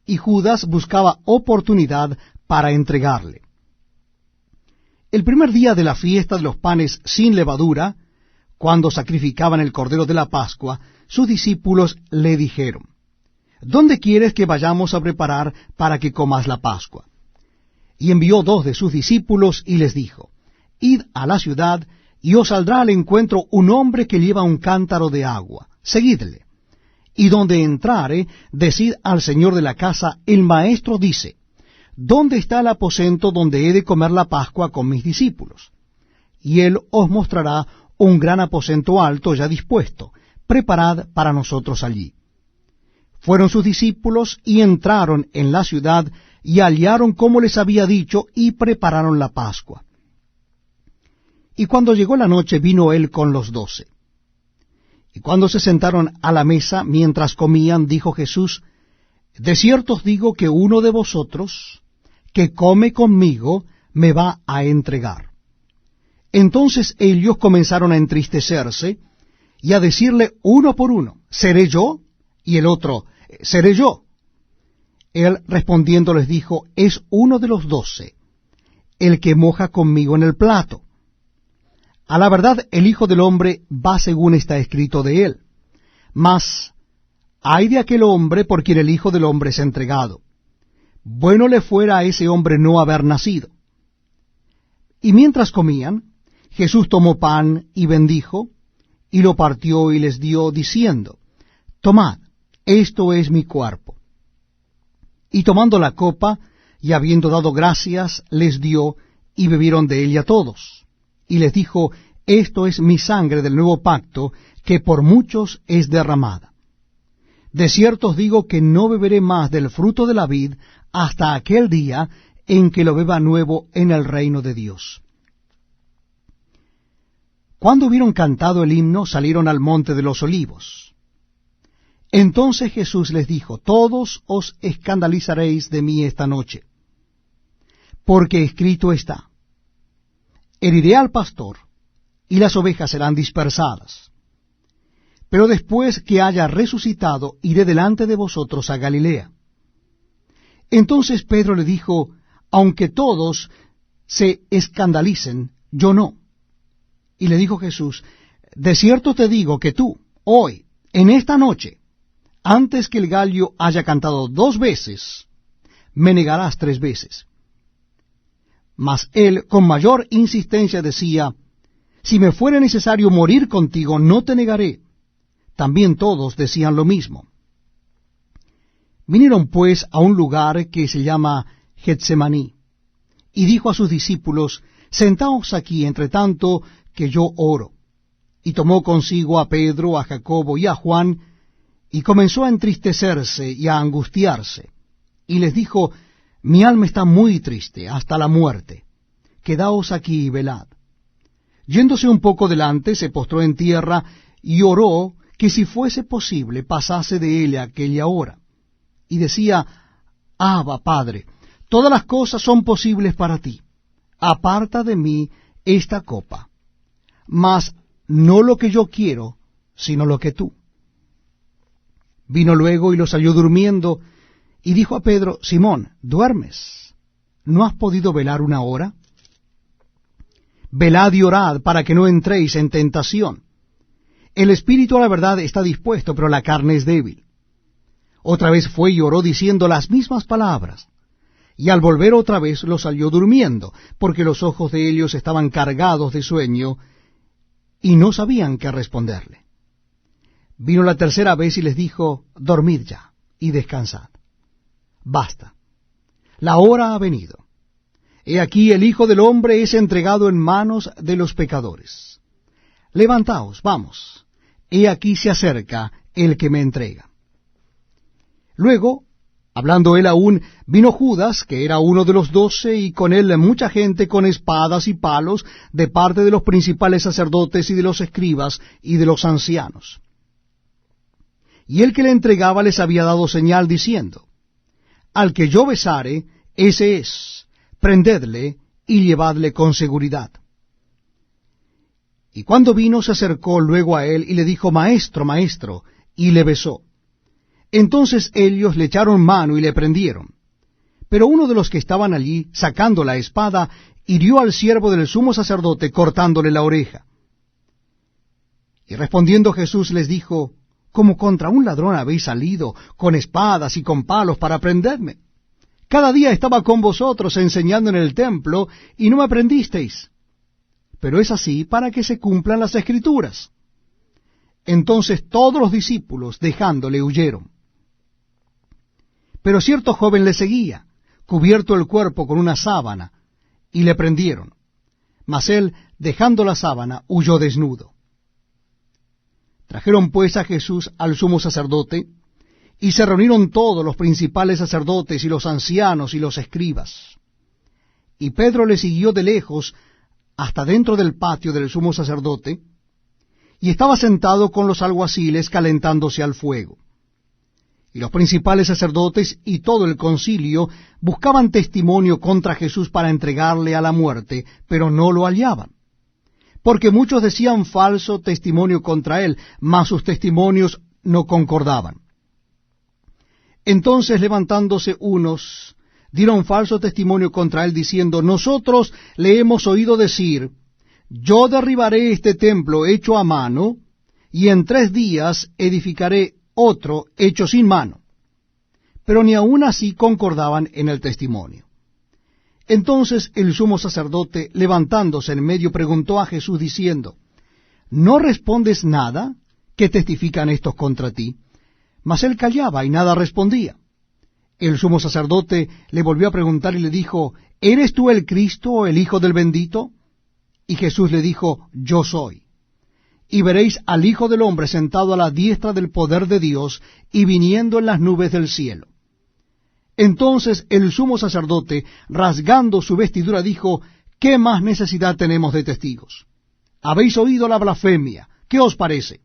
Y Judas buscaba oportunidad para entregarle. El primer día de la fiesta de los panes sin levadura, cuando sacrificaban el cordero de la Pascua, sus discípulos le dijeron: ¿dónde quieres que vayamos a preparar para que comas la Pascua? Y envió 2 de sus discípulos y les dijo: id a la ciudad, y os saldrá al encuentro un hombre que lleva un cántaro de agua. Seguidle. Y donde entrare, decid al señor de la casa: el maestro dice: ¿dónde está el aposento donde he de comer la Pascua con mis discípulos? Y él os mostrará un gran aposento alto ya dispuesto. Preparad para nosotros allí. Fueron sus discípulos y entraron en la ciudad y hallaron como les había dicho, y prepararon la Pascua. Y cuando llegó la noche, vino él con los 12. Y cuando se sentaron a la mesa, mientras comían, dijo Jesús: de cierto os digo que uno de vosotros, que come conmigo, me va a entregar. Entonces ellos comenzaron a entristecerse, y a decirle uno por uno: ¿seré yo? Y el otro: ¿seré yo? Él respondiendo les dijo: es uno de los 12, el que moja conmigo en el plato. A la verdad, el Hijo del Hombre va según está escrito de él. Mas ay de aquel hombre por quien el Hijo del Hombre es entregado. Bueno le fuera a ese hombre no haber nacido. Y mientras comían, Jesús tomó pan y bendijo, y lo partió y les dio, diciendo: tomad, esto es mi cuerpo. Y tomando la copa, y habiendo dado gracias, les dio, y bebieron de ella todos. Y les dijo: esto es mi sangre del nuevo pacto, que por muchos es derramada. De cierto os digo que no beberé más del fruto de la vid hasta aquel día en que lo beba nuevo en el reino de Dios. Cuando hubieron cantado el himno, salieron al monte de los olivos. Entonces Jesús les dijo: todos os escandalizaréis de mí esta noche, porque escrito está: heriré al pastor, y las ovejas serán dispersadas. Pero después que haya resucitado, iré delante de vosotros a Galilea. Entonces Pedro le dijo: aunque todos se escandalicen, yo no. Y le dijo Jesús: de cierto te digo que tú, hoy, en esta noche, antes que el gallo haya cantado 2 veces, me negarás 3 veces. Mas él con mayor insistencia decía: si me fuera necesario morir contigo, no te negaré. También todos decían lo mismo. Vinieron pues a un lugar que se llama Getsemaní, y dijo a sus discípulos: sentaos aquí entre tanto que yo oro. Y tomó consigo a Pedro, a Jacobo y a Juan, y comenzó a entristecerse y a angustiarse. Y les dijo: mi alma está muy triste hasta la muerte. Quedaos aquí y velad. Yéndose un poco delante, se postró en tierra y oró que si fuese posible pasase de él aquella hora. Y decía: Abba, Padre, todas las cosas son posibles para ti. Aparta de mí esta copa. Mas no lo que yo quiero, sino lo que tú. Vino luego y los halló durmiendo, y dijo a Pedro: Simón, ¿duermes? ¿No has podido velar una hora? Velad y orad para que no entréis en tentación. El espíritu a la verdad está dispuesto, pero la carne es débil. Otra vez fue y oró diciendo las mismas palabras. Y al volver otra vez los halló durmiendo, porque los ojos de ellos estaban cargados de sueño, y no sabían qué responderle. Vino la tercera vez y les dijo: Dormid ya, y descansad. Basta, la hora ha venido. He aquí el Hijo del Hombre es entregado en manos de los pecadores. Levantaos, vamos, he aquí se acerca el que me entrega. Luego, hablando él aún, vino Judas, que era uno de los 12, y con él mucha gente con espadas y palos, de parte de los principales sacerdotes y de los escribas y de los ancianos. Y el que le entregaba les había dado señal, diciendo: Al que yo besare, ese es, prendedle y llevadle con seguridad. Y cuando vino, se acercó luego a él y le dijo: Maestro, maestro, y le besó. Entonces ellos le echaron mano y le prendieron. Pero uno de los que estaban allí, sacando la espada, hirió al siervo del sumo sacerdote, cortándole la oreja. Y respondiendo Jesús les dijo: Como contra un ladrón habéis salido, con espadas y con palos para prenderme. Cada día estaba con vosotros enseñando en el templo, y no me prendisteis. Pero es así para que se cumplan las Escrituras. Entonces todos los discípulos, dejándole, huyeron. Pero cierto joven le seguía, cubierto el cuerpo con una sábana, y le prendieron. Mas él, dejando la sábana, huyó desnudo. Trajeron pues a Jesús al sumo sacerdote, y se reunieron todos los principales sacerdotes y los ancianos y los escribas. Y Pedro le siguió de lejos hasta dentro del patio del sumo sacerdote, y estaba sentado con los alguaciles calentándose al fuego. Y los principales sacerdotes y todo el concilio buscaban testimonio contra Jesús para entregarle a la muerte, pero no lo hallaban. Porque muchos decían falso testimonio contra él, mas sus testimonios no concordaban. Entonces, levantándose unos, dieron falso testimonio contra él, diciendo: Nosotros le hemos oído decir: Yo derribaré este templo hecho a mano, y en 3 días edificaré otro hecho sin mano. Pero ni aun así concordaban en el testimonio. Entonces el sumo sacerdote, levantándose en medio, preguntó a Jesús diciendo: ¿No respondes nada? ¿Qué testifican estos contra ti? Mas él callaba y nada respondía. El sumo sacerdote le volvió a preguntar y le dijo: ¿Eres tú el Cristo, el Hijo del bendito? Y Jesús le dijo: Yo soy. Y veréis al Hijo del hombre sentado a la diestra del poder de Dios, y viniendo en las nubes del cielo. Entonces el sumo sacerdote, rasgando su vestidura, dijo: ¿Qué más necesidad tenemos de testigos? Habéis oído la blasfemia, ¿qué os parece?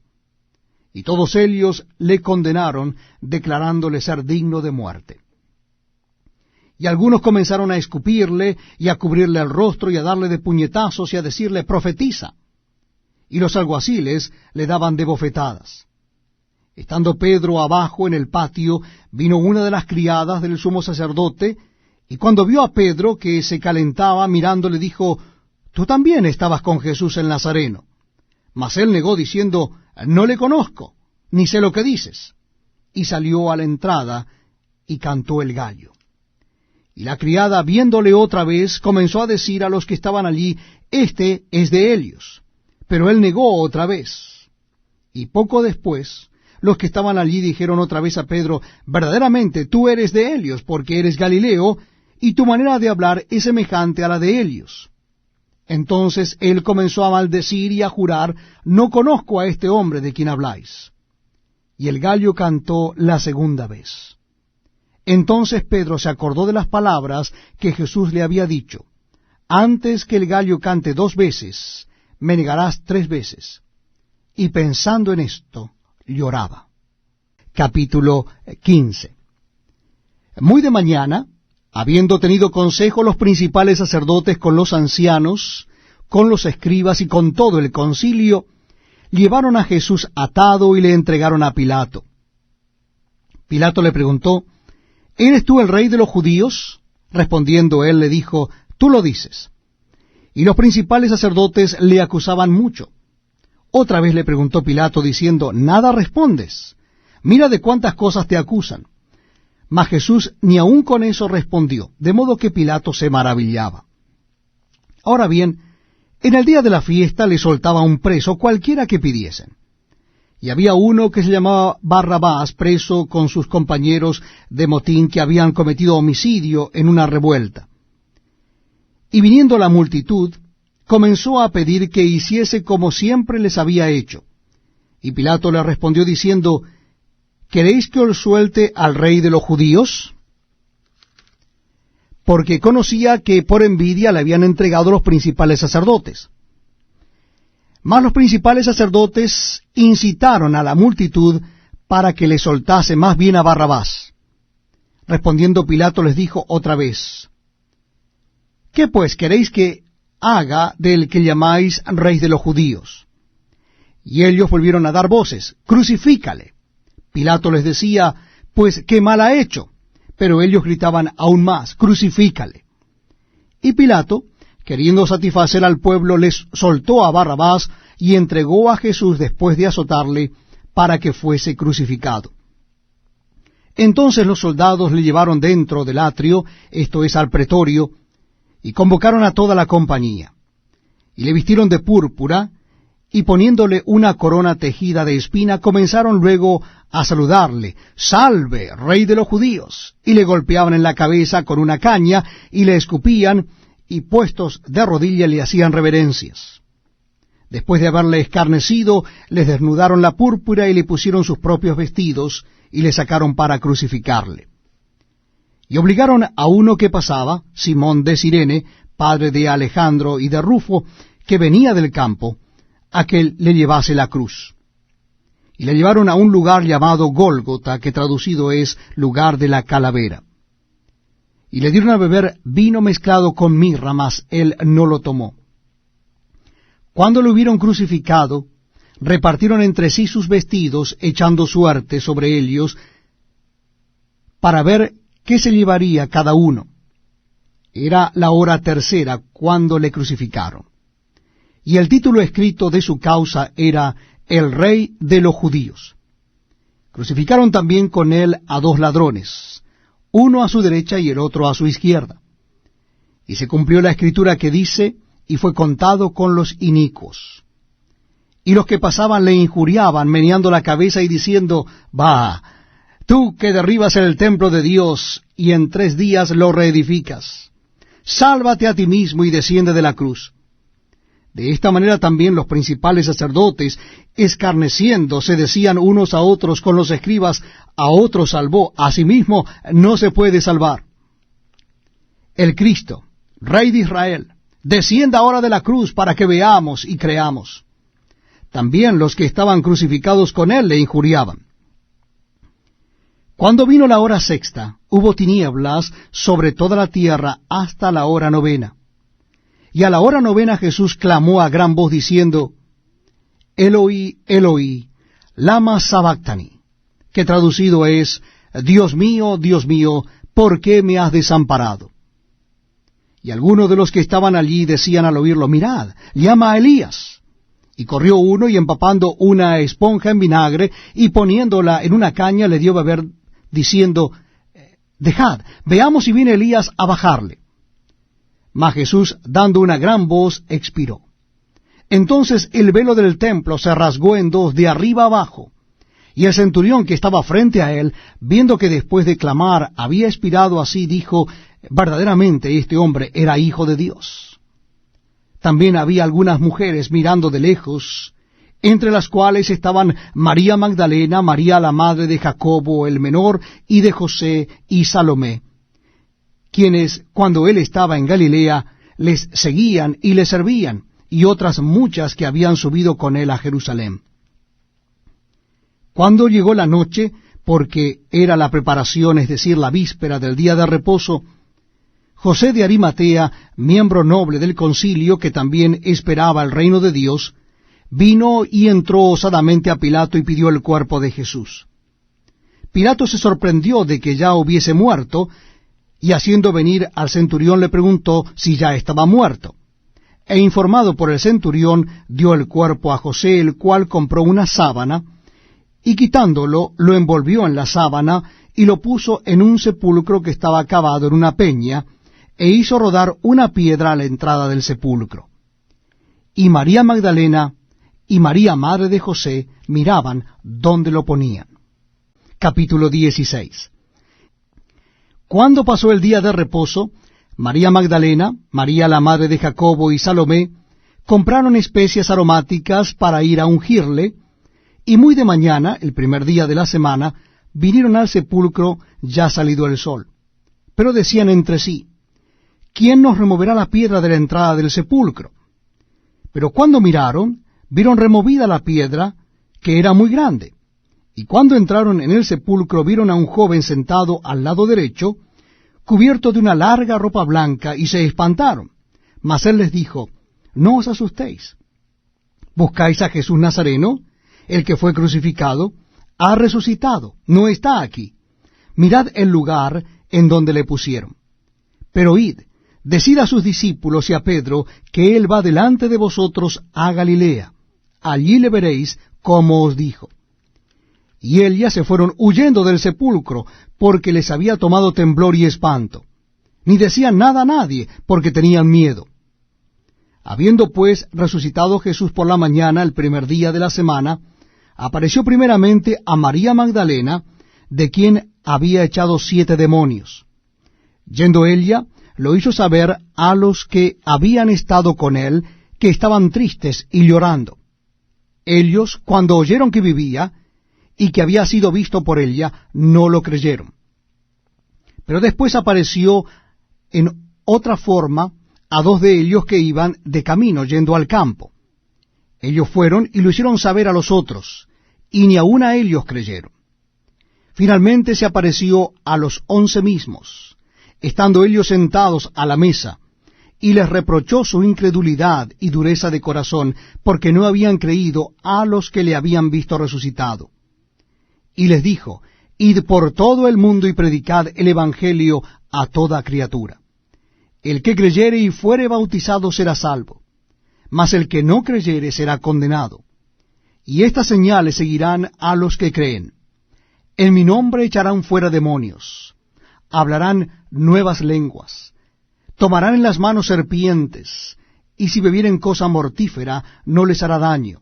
Y todos ellos le condenaron, declarándole ser digno de muerte. Y algunos comenzaron a escupirle, y a cubrirle el rostro, y a darle de puñetazos, y a decirle: Profetiza. Y los alguaciles le daban de bofetadas. Estando Pedro abajo en el patio, vino una de las criadas del sumo sacerdote, y cuando vio a Pedro que se calentaba mirando, le dijo: Tú también estabas con Jesús el Nazareno. Mas él negó, diciendo: No le conozco, ni sé lo que dices. Y salió a la entrada, y cantó el gallo. Y la criada, viéndole otra vez, comenzó a decir a los que estaban allí: Este es de ellos. Pero él negó otra vez. Y poco después, los que estaban allí dijeron otra vez a Pedro: Verdaderamente tú eres de ellos, porque eres Galileo, y tu manera de hablar es semejante a la de ellos. Entonces él comenzó a maldecir y a jurar: No conozco a este hombre de quien habláis. Y el gallo cantó la segunda vez. Entonces Pedro se acordó de las palabras que Jesús le había dicho: Antes que el gallo cante 2 veces, me negarás 3 veces. Y pensando en esto, lloraba. Capítulo 15. Muy de mañana, habiendo tenido consejo los principales sacerdotes con los ancianos, con los escribas y con todo el concilio, llevaron a Jesús atado y le entregaron a Pilato. Pilato le preguntó, ¿eres tú el rey de los judíos? Respondiendo él le dijo, tú lo dices. Y los principales sacerdotes le acusaban mucho. Otra vez le preguntó Pilato diciendo, ¿nada respondes? Mira de cuántas cosas te acusan. Mas Jesús ni aun con eso respondió, de modo que Pilato se maravillaba. Ahora bien, en el día de la fiesta le soltaba un preso cualquiera que pidiesen. Y había uno que se llamaba Barrabás, preso con sus compañeros de motín que habían cometido homicidio en una revuelta. Y viniendo la multitud, comenzó a pedir que hiciese como siempre les había hecho. Y Pilato le respondió diciendo, ¿queréis que os suelte al rey de los judíos? Porque conocía que por envidia le habían entregado los principales sacerdotes. Mas los principales sacerdotes incitaron a la multitud para que le soltase más bien a Barrabás. Respondiendo Pilato les dijo otra vez, ¿qué pues queréis que haga del que llamáis rey de los judíos? Y ellos volvieron a dar voces, crucifícale. Pilato les decía, pues qué mal ha hecho. Pero ellos gritaban aún más, crucifícale. Y Pilato, queriendo satisfacer al pueblo, les soltó a Barrabás y entregó a Jesús después de azotarle para que fuese crucificado. Entonces los soldados le llevaron dentro del atrio, esto es al pretorio, y convocaron a toda la compañía. Y le vistieron de púrpura, y poniéndole una corona tejida de espina, comenzaron luego a saludarle, «Salve, rey de los judíos», y le golpeaban en la cabeza con una caña, y le escupían, y puestos de rodillas le hacían reverencias. Después de haberle escarnecido, les desnudaron la púrpura y le pusieron sus propios vestidos, y le sacaron para crucificarle. Y obligaron a uno que pasaba, Simón de Cirene, padre de Alejandro y de Rufo, que venía del campo, a que le llevase la cruz. Y le llevaron a un lugar llamado Gólgota, que traducido es lugar de la calavera. Y le dieron a beber vino mezclado con mirra, mas él no lo tomó. Cuando lo hubieron crucificado, repartieron entre sí sus vestidos, echando suerte sobre ellos, para ver qué se llevaría cada uno. Era la hora tercera cuando le crucificaron. Y el título escrito de su causa era El Rey de los Judíos. Crucificaron también con él a dos ladrones, uno a su derecha y el otro a su izquierda. Y se cumplió la escritura que dice, y fue contado con los inicuos. Y los que pasaban le injuriaban, meneando la cabeza y diciendo, «Va, tú que derribas el templo de Dios, y en 3 días lo reedificas, sálvate a ti mismo y desciende de la cruz». De esta manera también los principales sacerdotes, escarneciendo, se decían unos a otros con los escribas, a otro salvó, a sí mismo no se puede salvar. El Cristo, Rey de Israel, descienda ahora de la cruz para que veamos y creamos. También los que estaban crucificados con él le injuriaban. Cuando vino la hora sexta, hubo tinieblas sobre toda la tierra hasta la hora 9. Y a la hora 9 Jesús clamó a gran voz diciendo, Eloi, Eloi, lama sabactani, que traducido es, Dios mío, ¿por qué me has desamparado? Y algunos de los que estaban allí decían al oírlo, mirad, llama a Elías. Y corrió uno y empapando una esponja en vinagre y poniéndola en una caña le dio a beber, diciendo, dejad, veamos si viene Elías a bajarle. Mas Jesús, dando una gran voz, expiró. Entonces el velo del templo se rasgó en dos, de arriba abajo. Y el centurión que estaba frente a él, viendo que después de clamar había expirado así, dijo, verdaderamente este hombre era hijo de Dios. También había algunas mujeres mirando de lejos, entre las cuales estaban María Magdalena, María la madre de Jacobo el menor, y de José y Salomé, quienes, cuando él estaba en Galilea, les seguían y le servían, y otras muchas que habían subido con él a Jerusalén. Cuando llegó la noche, porque era la preparación, es decir, la víspera del día de reposo, José de Arimatea, miembro noble del concilio, que también esperaba el reino de Dios, vino y entró osadamente a Pilato y pidió el cuerpo de Jesús. Pilato se sorprendió de que ya hubiese muerto, y haciendo venir al centurión le preguntó si ya estaba muerto. E informado por el centurión, dio el cuerpo a José, el cual compró una sábana, y quitándolo, lo envolvió en la sábana, y lo puso en un sepulcro que estaba cavado en una peña, e hizo rodar una piedra a la entrada del sepulcro. Y María Magdalena y María, madre de José, miraban dónde lo ponían. Capítulo 16. Cuando pasó el día de reposo, María Magdalena, María la madre de Jacobo y Salomé compraron especias aromáticas para ir a ungirle, y muy de mañana, el primer día de la semana, vinieron al sepulcro ya salido el sol. Pero decían entre sí, ¿quién nos removerá la piedra de la entrada del sepulcro? Pero cuando miraron, vieron removida la piedra, que era muy grande. Y cuando entraron en el sepulcro, vieron a un joven sentado al lado derecho, cubierto de una larga ropa blanca, y se espantaron. Mas él les dijo, no os asustéis. ¿Buscáis a Jesús Nazareno, el que fue crucificado? Ha resucitado, no está aquí. Mirad el lugar en donde le pusieron. Pero id, decid a sus discípulos y a Pedro que él va delante de vosotros a Galilea. Allí le veréis como os dijo. Y ellas se fueron huyendo del sepulcro, porque les había tomado temblor y espanto. Ni decían nada a nadie, porque tenían miedo. Habiendo pues resucitado Jesús por la mañana, el primer día de la semana, apareció primeramente a María Magdalena, de quien había echado 7 demonios. Yendo ella, lo hizo saber a los que habían estado con él, que estaban tristes y llorando. Ellos, cuando oyeron que vivía, y que había sido visto por ella, no lo creyeron. Pero después apareció en otra forma a 2 de ellos que iban de camino yendo al campo. Ellos fueron y lo hicieron saber a los otros, y ni aun a ellos creyeron. Finalmente se apareció a los 11 mismos, estando ellos sentados a la mesa, y les reprochó su incredulidad y dureza de corazón, porque no habían creído a los que le habían visto resucitado. Y les dijo, id por todo el mundo y predicad el evangelio a toda criatura. El que creyere y fuere bautizado será salvo, mas el que no creyere será condenado. Y estas señales seguirán a los que creen. En mi nombre echarán fuera demonios, hablarán nuevas lenguas, tomarán en las manos serpientes, y si bebieren cosa mortífera no les hará daño.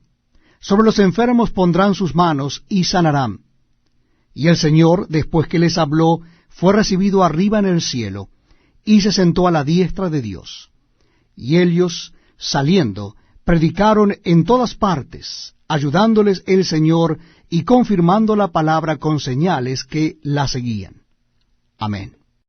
Sobre los enfermos pondrán sus manos y sanarán. Y el Señor, después que les habló, fue recibido arriba en el cielo, y se sentó a la diestra de Dios. Y ellos, saliendo, predicaron en todas partes, ayudándoles el Señor y confirmando la palabra con señales que la seguían. Amén.